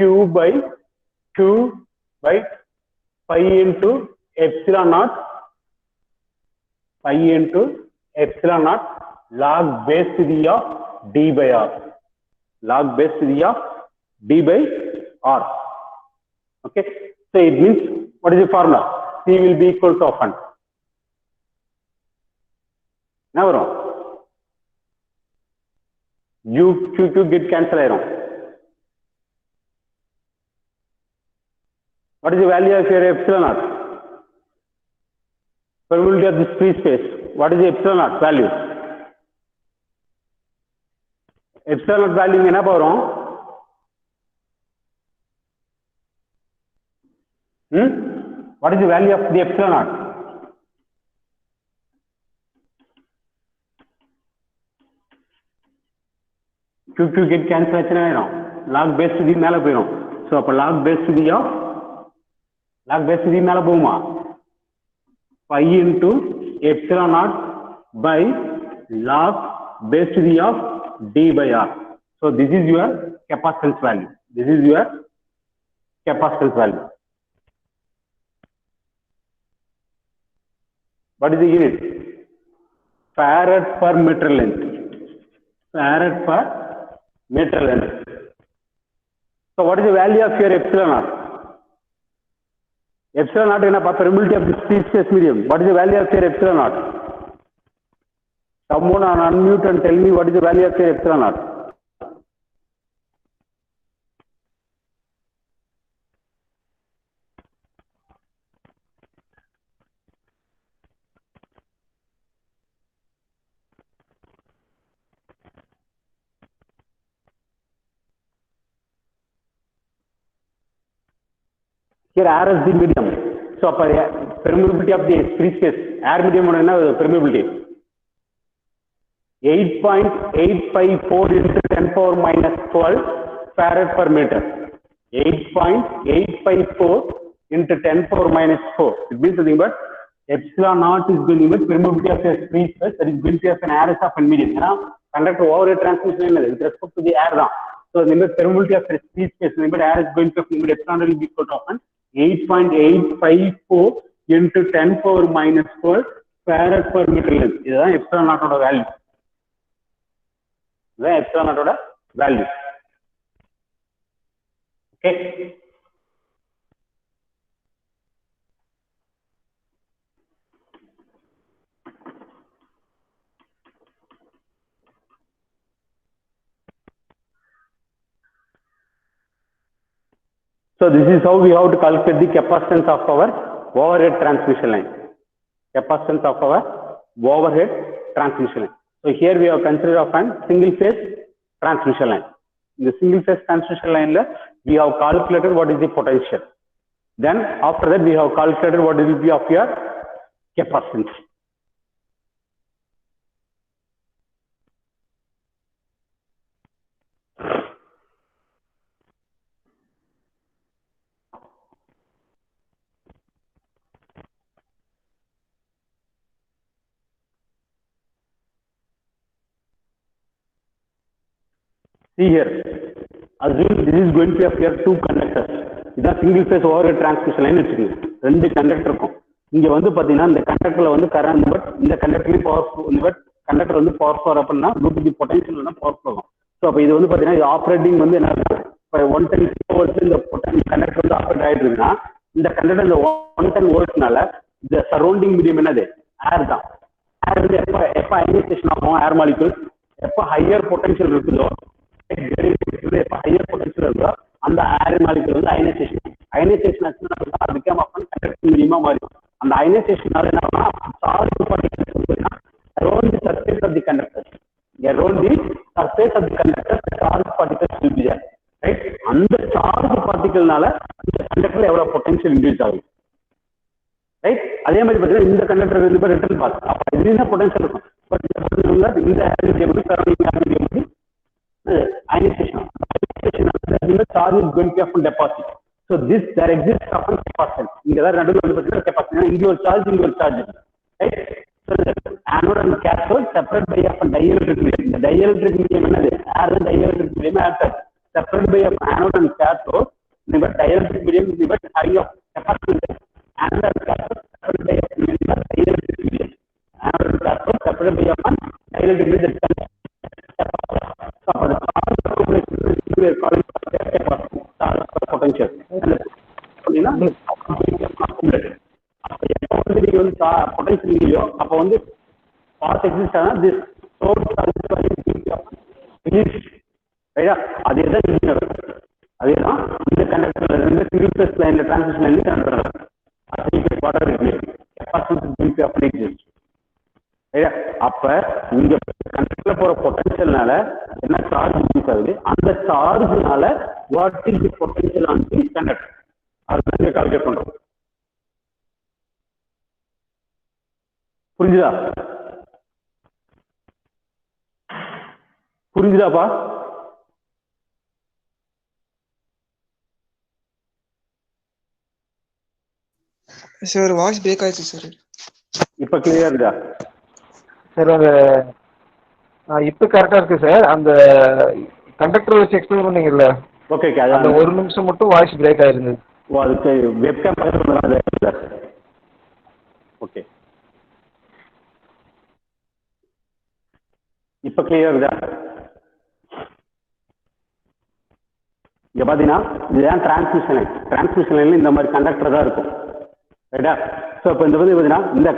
by pi into epsilon naught, pi into epsilon naught log base to the of D by R. Log base to the of D by R. Okay, so it means what is the formula? C will be equal to often. Now, U, Q get cancel iron. What is the value of your epsilon naught? Permeability of this free space. What is the epsilon naught value? Epsilon naught value என்ன போறோம்? What is the value of the epsilon naught? Q get cancel ஆச்சுனா ஆயிரும். log base to the மேல போயிடும். So அப்ப log base to the மேல போகுமா? pi into epsilon naught by log base to the of D by R. So this is your capacitance value. This is your capacitance value. What is the unit? Farad per meter length. Farad per meter length. So what is the value of your epsilon naught? Epsilon naught is the permeability of this free space medium. What is the value of your epsilon naught? Someone unmute and tell me what is the value of your epsilon naught. Here R is the medium. So permeability of the free space, air medium permeability 8.854 into 10 power minus 12 farad per meter. 8.854 into 10 power minus 4. It means nothing but epsilon naught is going to be permeability of a free space, that is going to have an air of a medium. Conductor overhead transmission with respect to the air. So the permeability of a free space, air is going to have epsilon will be equal to 8.854 into 10 power minus 12 farad per meter length. This is epsilon naught value. This is epsilon naught value. Okay. So this is how we have to calculate the capacitance of our overhead transmission line. Capacitance of our overhead transmission line. So here we have considered of a single phase transmission line. In the single phase transmission line, we have calculated what is the potential. Then after that we have calculated what will be of your capacitance. See here, assume this is going to appear two conductors. This is a single phase overhead transmission line. Two conductors. இங்க வந்து பாத்தீங்கன்னா இந்த கண்டக்டர்ல வந்து current but இந்த கண்டக்டர்லயும் power but conductor வந்து power flow அப்படின்னா due to the potential power flow. So அப்போ இது வந்து பாத்தீங்கன்னா இது ஆப்ரேட்டிங் வந்து என்ன இப்போ 110 கிலோவோல்ட் இந்த கண்டக்டர் வந்து ஆப்ரேட் ஆயிட்டு இருக்குன்னா இந்த கண்டக்டர் இந்த 110 வோல்ட்னால இந்த சரௌண்டிங் மீடியம் என்னது ஏர் தான். ஏர் வந்து எப்போ அயனைசேஷன் ஆகும் ஏர் மாலிகுல் எப்போ ஹையர் பொட்டன்ஷியல் இருக்குதோ எப்போ ஹையர் பொட்டன்ஷியல் இருக்குதோ அந்த ஏர் மாலிகுல் வந்து அயனைசேஷன் ஆச்சுன்னா அதுக்கே கண்டக்டர் மீடியமா மாறிடும். அந்த அயனைசேஷனால என்ன ஆகும்னா charge particles around the surface of the conductor, around the surface of the conductor charge particles will be there, right? அந்த charge particle நால இந்த கண்டக்டர்ல எவ்வளவு பொட்டன்ஷியல் இன்டியூஸ் ஆகும், ரைட்? அதே மாதிரி பாத்தீங்கன்னா இந்த கண்டக்டர் வந்து ரிட்டர்ன் பாத் அப்ப இதுல பொட்டன்ஷியல் இருக்கும். பட் இந்த charge is going to have deposit. So this there exists upon capacitance. இங்க தான் நடுவுல வந்து பாத்தீங்கன்னா கெபாசிட்டன்ஸ் இங்க ஒரு charge right? So the anode and cathode separated by a dielectric medium. The dielectric medium என்னது air and dielectric medium actor separated by a anode and cathode. But dielectric medium is but high of capacitance. Anode and cathode separated by a dielectric medium. Anode and cathode separated by a dielectric medium. So the charge accumulation we are calling charge potential. Potential இல்லையோ அப்போ வந்து பாத் exist ஆனா this source அதேதான் இந்த கண்டக்டர்ல இருந்து single phase லைன்ல transmission லைன்ல அப்ப இங்க கண்டக்டர்ல போற பொட்டன்ஷியல்னால என்ன சார்ஜ் யூஸ் ஆகுது, அந்த சார்ஜ்னால what is the potential on the conductor அதுதான் கால்குலேட் பண்றோம். புரிஞ்சுதாப்பா? சார் வாய்ஸ் பிரேக் ஆயிடுச்சு சார். இப்ப கிளியரா இருக்கா சார்? அது இப்போ கரெக்டா இருக்கு சார். அந்த கண்டக்டர் வச்சு எக்ஸ்பிளைன் பண்ணீங்கல்ல, ஓகே அந்த ஒரு நிமிஷம் மட்டும் வாய்ஸ் பிரேக் ஆயிருந்தது. அதுக்கு வெப்கேம் ஓகே இப்ப கிளியர் இருக்கா? இங்க பாத்தீங்கன்னா இதுதான் டிரான்ஸ்மிஷன் லைன்ல இந்த மாதிரி கண்டக்டர் தான் இருக்கும், ரைட்டா? ஸோ இப்போ இந்த வந்து பார்த்தீங்கன்னா இந்த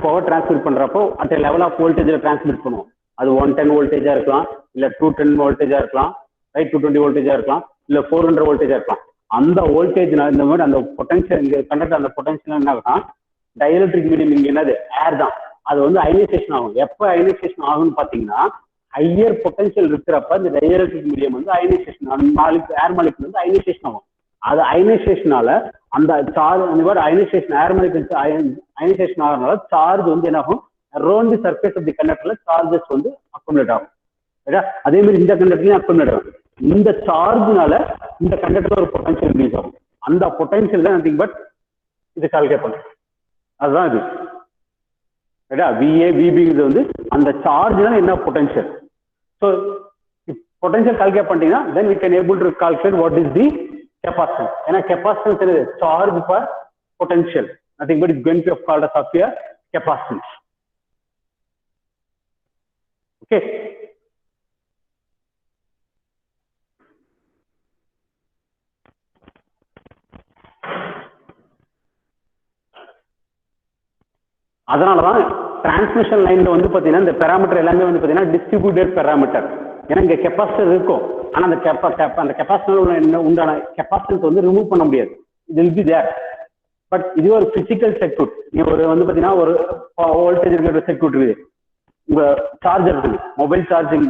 பவர் டிரான்ஸ்மிட் பண்றப்போ அட் லெவல் ஆஃப் வோல்டேஜில் டிரான்ஸ்மிட் பண்ணுவோம். அது 110 வோல்டேஜா இருக்கலாம், இல்ல 210 வோல்டேஜா இருக்கலாம், ரைட்? 220 வோல்டேஜா இருக்கலாம், இல்ல 400 வோல்டேஜா இருக்கலாம். அந்த வோல்டேஜ்னால இந்த மாதிரி அந்த பொட்டன்ஷியல் இங்க கண்டக்டர் அந்த பொட்டன்ஷியல் என்ன ஆகும்னா டயலக்ட்ரிக் மீடியம் இங்க என்னது ஏர் தான், அது வந்து அயனைசேஷன் ஆகும். எப்ப அயனைசேஷன் ஆகும்னு பாத்தீங்கன்னா ஹையர் பொட்டன்ஷியல் இருக்கிறப்ப இந்த டயலக்ட்ரிக் மீடியம் வந்து அயனைசேஷன் ஏர் மாலிகுல் வந்து அயனைசேஷன் ஆகும். அது அயனைசேஷனால அந்த சார்ஜ் இந்த மாதிரி அயனைசேஷன் ஏர் மாலிகுல் அயனைசேஷன் ஆகிறதுனால சார்ஜ் வந்து என்ன ஆகும், around the surface of the கண்டக்டர்ல சார்ஜஸ் வந்து அக்குமுலேட் ஆகும், ரைட்டா? அதே மாதிரி இந்த கண்டக்டர்லயும் அக்குமுலேட் ஆகும். இந்த சார்ஜ்னால இந்த கண்டக்டர்ல ஒரு பொட்டன்ஷியல் ரிலீஸ் ஆகும். அந்த பொட்டன்ஷியல் தான் நதிங் பட் இது கால்குலேட் பண்ணும். அதுதான் இது, ரைட்டா? VA VB இது வந்து அந்த சார்ஜ்னால என்ன பொட்டன்ஷியல். ஸோ பொட்டன்ஷியல் கால்குலேட் பண்ணிட்டீங்கன்னா தென் we can able to calculate what is the capacitance. ஏன்னா capacitance என்னது charge per potential, nothing but it's going to be called as of a capacitance. Okay. அதனாலதான் transmission லைன்ல வந்து பாத்தீங்கன்னா இந்த பெராமீட்டர் எல்லாமே வந்து பாத்தீங்கன்னா டிஸ்ட்ரிபியூட்டட் பெராமீட்டர். ஏன்னா இங்க கெப்பாசிட்டர் இருக்கும், ஆனா அந்த கெப்பாசிட்டர் உண்டான கெப்பாசிட்டன்ஸ் வந்து ரிமூவ் பண்ண முடியாது, இது வில் பி தேர். பட் இது ஒரு பிசிக்கல் சர்க்யூட். நீங்க ஒரு வந்து பாத்தீங்கன்னா ஒரு வோல்டேஜ் இருக்கிற சர்க்யூட் இருக்குது, உங்க சார்ஜர் இருக்குது, மொபைல் சார்ஜர்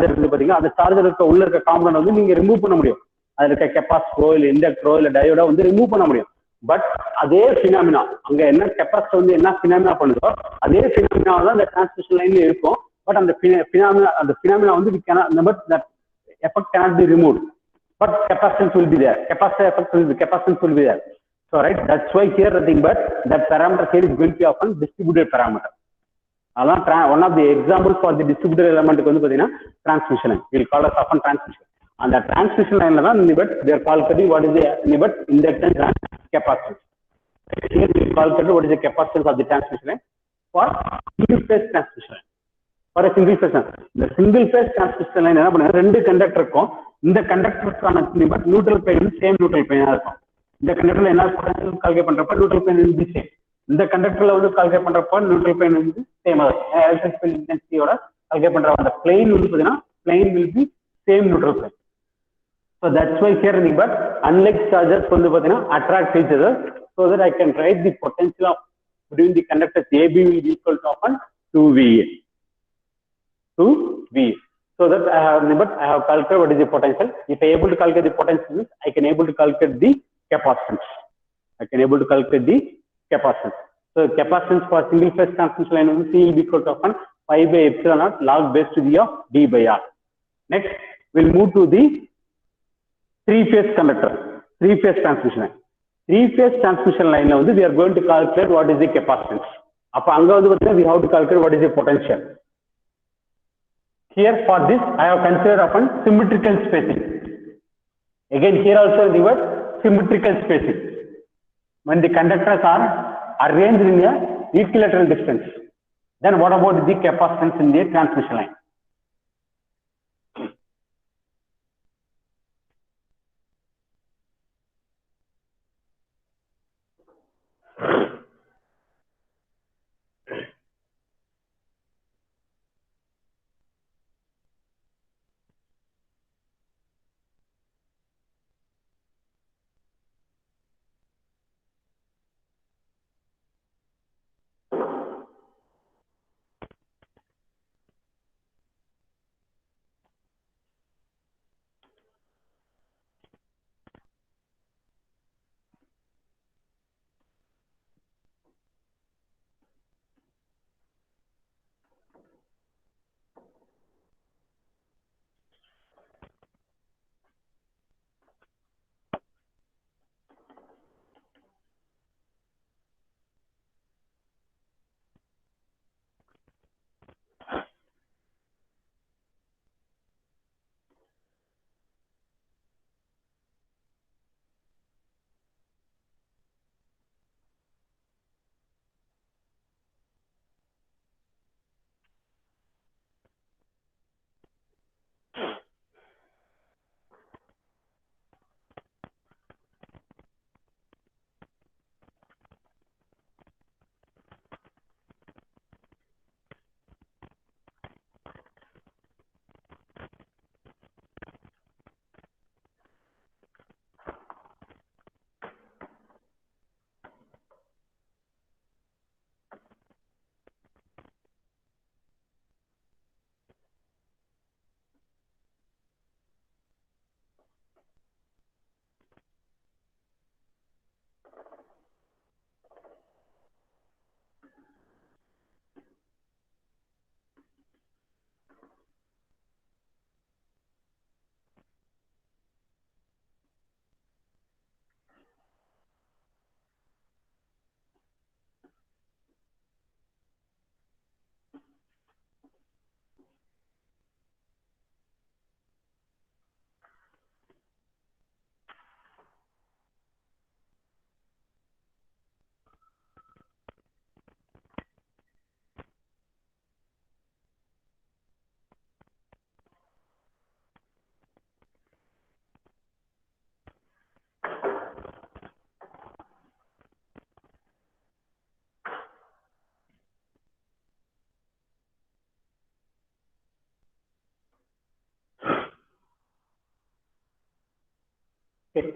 இருக்குது பாத்தீங்கன்னா அந்த சார்ஜர் இருக்க உள்ள இருக்க காம்பனன்ட் வந்து நீங்க ரிமூவ் பண்ண முடியும். அதுல இருக்க கெப்பாசிட்டரோ இல்ல இண்டக்டரோ இல்ல டயோடோ வந்து ரிமூவ் பண்ண முடியும். பட் அதே பினாமினா அங்க என்ன கெப்பாசிட்டர் வந்து என்ன பினாமினா பண்ணுதோ அதே பினாமினா தான் அந்த டிரான்ஸ்மிஷன் லைன்ல இருக்கும். பட் அந்த பினாமினா வந்து effect cannot be removed, but capacitance will be there. Capacitance will be there. So right, that's why here nothing but that parameter here is going to be often distributed parameter. One of the examples for the distributed element வந்து பாத்தீங்கன்னா transmission line. We'll call it often transmission. And the transmission line la but they are called what is the inductance and capacitance. Here we calculate what is the capacitance of the transmission line for single phase transmission line. For a single phase, the single phase transmission line என்ன பண்ணுங்க, ரெண்டு conductor இருக்கும். இந்த கண்டக்டருக்கான neutral plane same neutral பிளேனா இருக்கும். இந்த கண்டக்டர்ல என்ன potential calculate பண்றப்ப neutral plane வந்து சேம். இந்த கண்டக்டர்ல வந்து கால்குலேட் பண்றப்ப நியூட்ரல் பிளேன் வந்து சேமா இருக்கும். எலக்ட்ரிக் ஃபீல்ட் இன்டென்சிட்டியோட கால்குலேட் பண்ற அந்த பிளேன் வந்து பாத்தீங்கன்னா plane will be same neutral plane. So that's why here but unlike charges வந்து பாத்தீங்கன்னா attract each other, so that I can write the potential of between the conductors AB will be equal to often 2VA. 2VA. So that I have calculated what is the potential. If I able to calculate the potential, I can able to calculate the capacitance. I can able to calculate the capacitance. So capacitance for single phase transmission line will C will be equal to often pi by epsilon naught log base to the of D by R. Next, we'll move to the three-phase conductor, three-phase transmission line. Three-phase transmission line now we are going to calculate what is the capacitance. Appa anga vandu we have to calculate what is the potential. Here for this I have considered upon symmetrical spacing. Again here also the word symmetrical spacing. When the conductors are arranged in a equilateral distance, then what about the capacitance in the transmission line? Okay.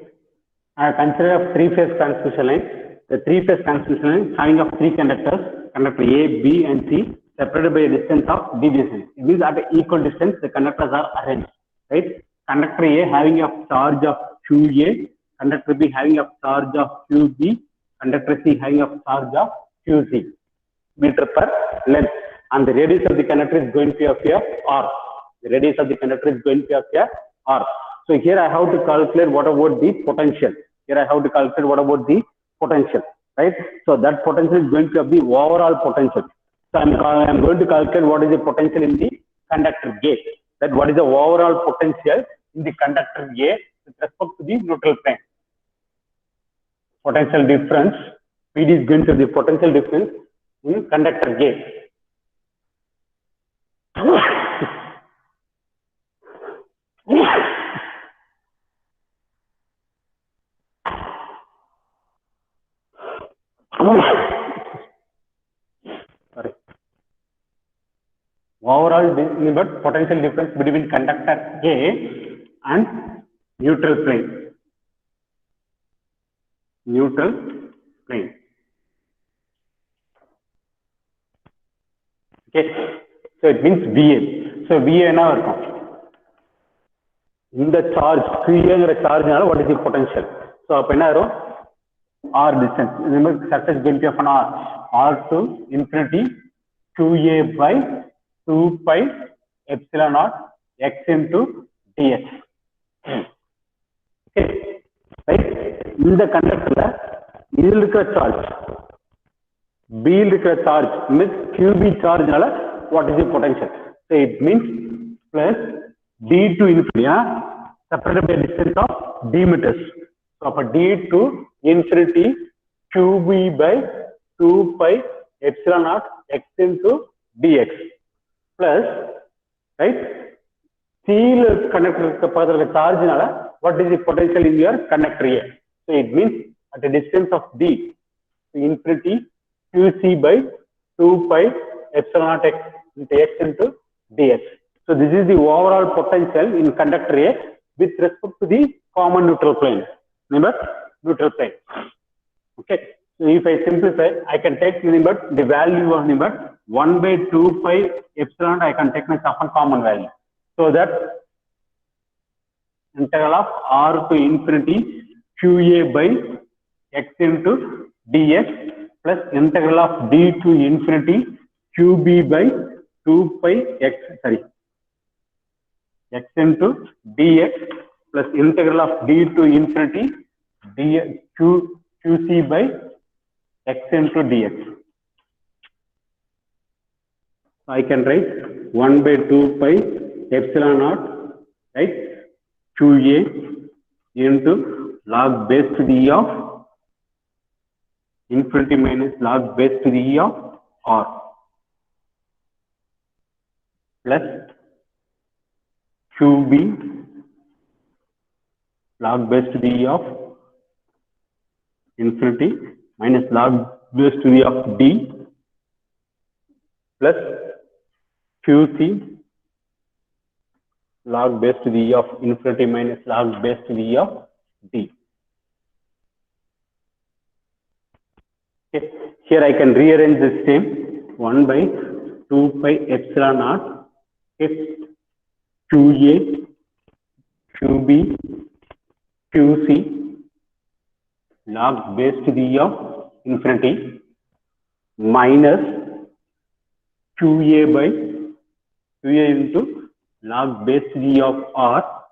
I consider a three-phase transmission line. The three-phase transmission line having of three conductors, conductor A, B, and C, separated by a distance of d distance. It means at equal distance the conductors are arranged. Right? Conductor A having a charge of QA, conductor B having a charge of QB, conductor C having a charge of QC, meter per length, and the radius of the conductor is going to be of here R. The radius of the conductor is going to be of here R. So here I have to calculate what about the potential. Here I have to calculate what about the potential, right? So that potential is going to be the overall potential. So I'm going to calculate what is the potential in the conductor A. That what is the overall potential in the conductor A with respect to the neutral plane. Potential difference PD is going to be potential difference in conductor A. Sorry. Overall potential difference between conductor A and neutral plane. Neutral plane. Okay. So it means VA. So VA now in the charge, QA charge, what is the potential? So up R distance. Remember, surface is going to be of an R to infinity QA by 2 pi epsilon naught x into dx. Okay. Right? In the conductor, this is the charge. B is the charge. Means QB charge, what is the potential? So it means plus D to infinity, separated by a distance of D meters. So for D to infinity QB by 2 pi epsilon naught x into dx plus, right? Steel conductor charge, what is the potential in your conductor A? So it means at a distance of D to infinity QC by 2 pi epsilon naught x into dx. So this is the overall potential in conductor A with respect to the common neutral plane. Remember, neutral plane. Okay. So if I simplify, I can take the value of 1 by 2 pi epsilon. I can take my common value. So that integral of R to infinity QA by x into dx plus integral of D to infinity QB by 2 pi x into dx plus integral of D to infinity QC by x into dx. I can write 1 by 2 pi epsilon naught, right, QA into log base to the E of infinity minus log base to the E of R plus QB log base to the E of infinity minus log base to the E of D plus QC log base to the E of infinity minus log base to the E of D. Okay. Here I can rearrange the same 1 by 2 pi epsilon naught QA QB QC log base to the E of infinity minus QA by QA into log base to the E of R,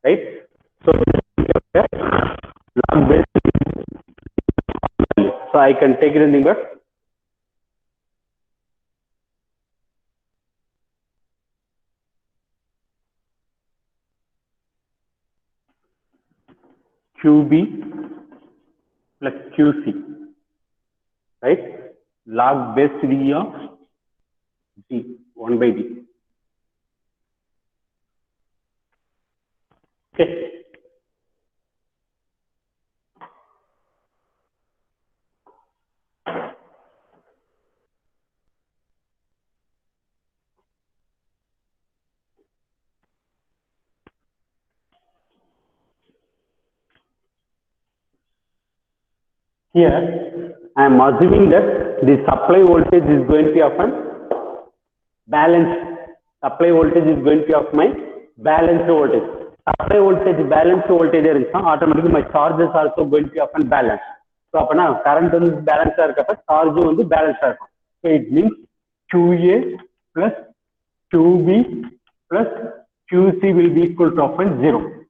right? So log base to the E. So I can take it in the QB plus QC, right? Log base to the E of D, 1 by D. Okay. Here, I am assuming that the supply voltage is going to be of a balanced. Supply voltage is going to be of my balanced voltage. Supply voltage balanced voltage automatically my charge is also going to be of a balance. So current is balanced, charge is balanced. So it means QA plus QB plus QC will be equal to 0.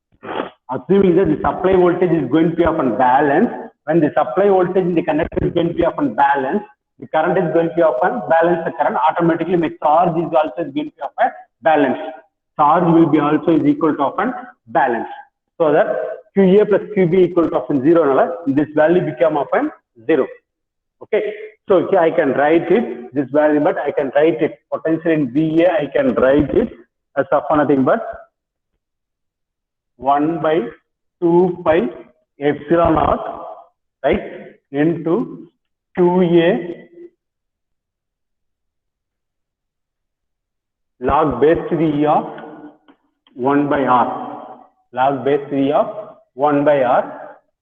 Assuming that the supply voltage is going to be of a balance. When the supply voltage in the conductor is going to be of a balance, the current is going to be of a balanced current. Automatically, my charge is also going to be of a balance. Charge will be also is equal to of a balance. So that QA plus QB equal to of 0. This value become of a 0. Okay, so here I can write it this value, but I can write it potential in VA. I can write it as of nothing but 1 by 2 pi epsilon naught, right, into 2A log base 3 of 1 by R, log base 3 of 1 by R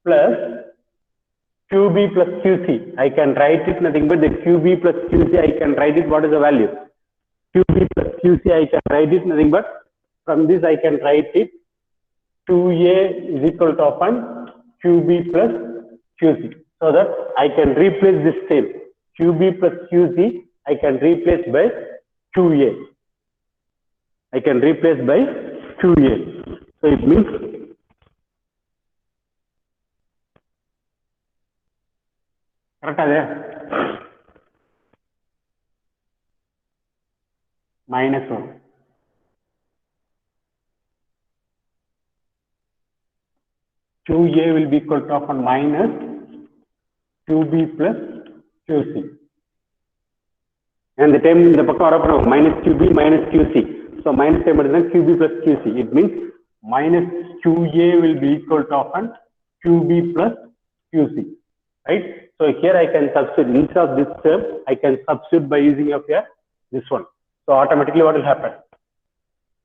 plus QB plus QC. I can write it nothing but the QB plus QC. I can write it what is the value? QB plus QC. I can write it nothing but from this I can write it 2A is equal to upon QB plus QC. So that I can replace this same QB plus QC. I can replace by QA. I can replace by QA. So it means minus 1. QA will be equal to upon minus QB plus QC. And the term in the pakkam minus QB minus QC. So minus term is QB plus QC. It means minus QA will be equal to upon QB plus QC. Right? So here I can substitute instead of this term, I can substitute by using of here this one. So automatically what will happen?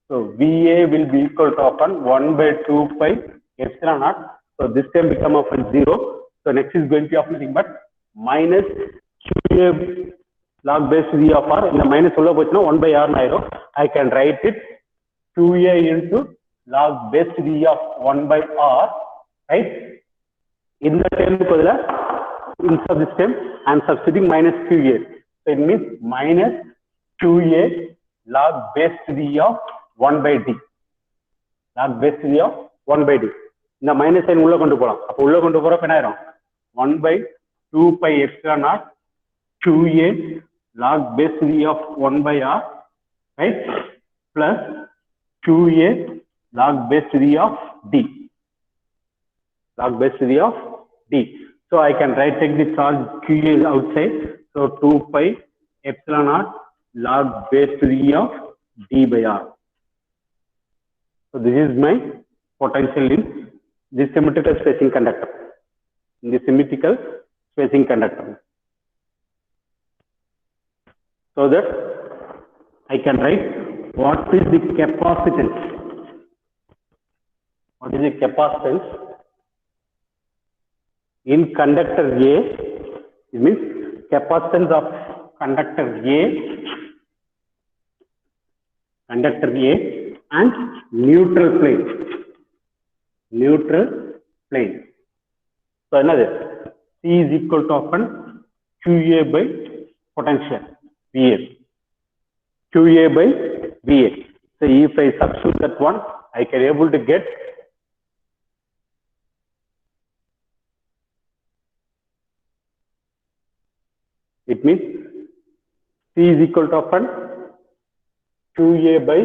So VA will be equal to upon 1 by 2 pi epsilon naught. So this term become upon 0. So next is going to be of nothing but minus QA log base 3 of R. In the minus 1 by R nairo. I can write it 2A into log base 3 of 1 by R. Right? In the term instead of this term, I am substituting minus QA. So it means minus QA log base 3 of 1 by D. Log base 3 of 1 by D. இந்த minus sign உள்ள கொண்டு போகலாம். அப்போ உள்ள கொண்டு போறப்ப என்ன ஆயிரும்? 1 by 2 pi epsilon naught QA log base 3 of 1 by R, right, plus QA log base 3 of D. Log base 3 of D. So I can take the charge QA outside. So 2 pi epsilon naught log base 3 of D by R. So this is my potential in this symmetrical spacing conductor. In the symmetrical spacing conductor. So that I can write what is the capacitance. What is the capacitance in conductor A? It means capacitance of conductor A and neutral plane. Neutral plane. So another C is equal to often QA by potential VA. QA by VA. So if I substitute that one, I can able to get it means C is equal to often QA by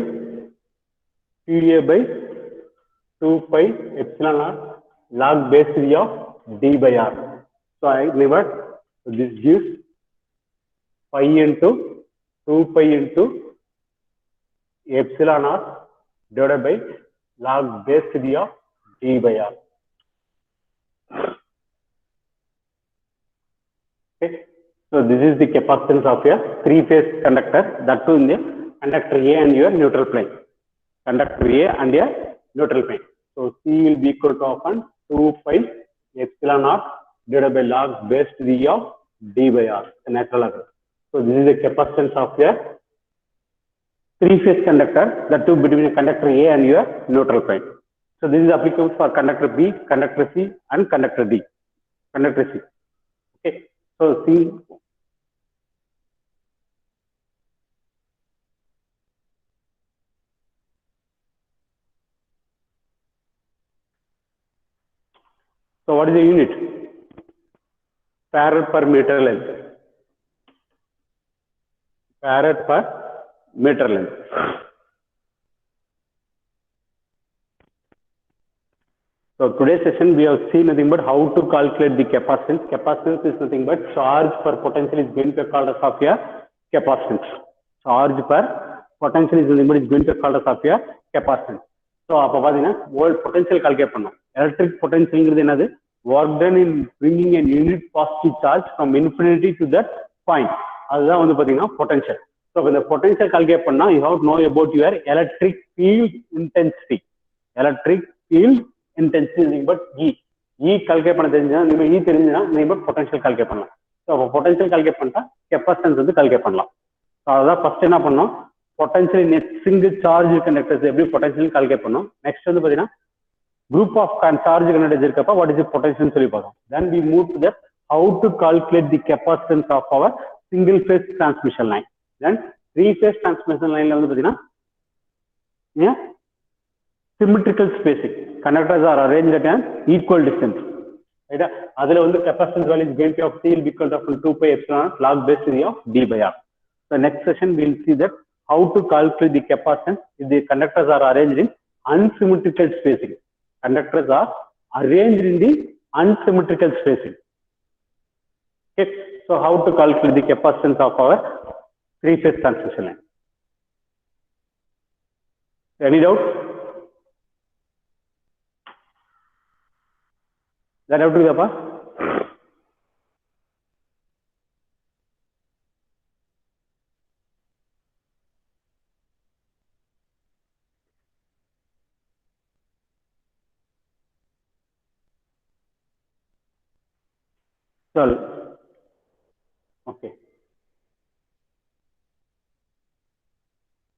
2 pi epsilon naught log base 3 of D by R. So I revert. So this gives pi into 2 pi into epsilon naught divided by log base 3 of D by R. Okay. So this is the capacitance of your three-phase conductor, that too in the conductor A and your neutral plane. Conductor A and your neutral plane. So C will be equal to often 2 pi epsilon naught divided by log base 3 of D by R, the natural log. So this is the capacitance of your three-phase conductor, that too between conductor A and your neutral plane. So this is applicable for conductor B, conductor C, and conductor D. Conductor C. Okay. So C. So what is the unit? Farad per meter length. Farad per meter length. So today's session we have seen nothing but how to calculate the capacitance. Capacitance is nothing but charge per potential is going to be called as of your capacitance. Charge per potential is nothing but is going to be called as of your capacitance. So அப்ப பாத்தீங்கன்னா volt potential calculate பண்ணோம். Electric potential என்னது? Work done in bringing an unit positive charge from infinity to that point. அதுதான் வந்து பாத்தீங்கன்னா potential. So when the potential calculate பண்ணா you have to know about your electric field intensity. Electric field intensity is nothing but E. E calculate பண்ண தெரிஞ்சா நீங்க E தெரிஞ்சா நீங்க but potential calculate பண்ணலாம். So அப்ப potential calculate பண்ணிட்டா capacitance வந்து calculate பண்ணலாம். So அதான் first என்ன பண்ணோம்? Potential in a single charge conductors எப்படி potential calculate பண்ணோம். Next வந்து பாத்தீங்கன்னா group of charge conductors இருக்கப்ப what is the potential சொல்லி பார்த்தோம். Then we move to the how to calculate the capacitance of our single phase transmission line. Then three phase transmission line ல வந்து பாத்தீங்கன்னா symmetrical spacing. Conductors are arranged at an equal distance. Right? அதுல வந்து capacitance value is going to be C will be equal to 2 pi epsilon log base theory of D by R. So next session we will see that how to calculate the capacitance if the conductors are arranged in unsymmetrical spacing. Conductors are arranged in the unsymmetrical spacing. Okay. So how to calculate the capacitance of our three phase transmission line? Any doubt? That doubt is apa? Okay.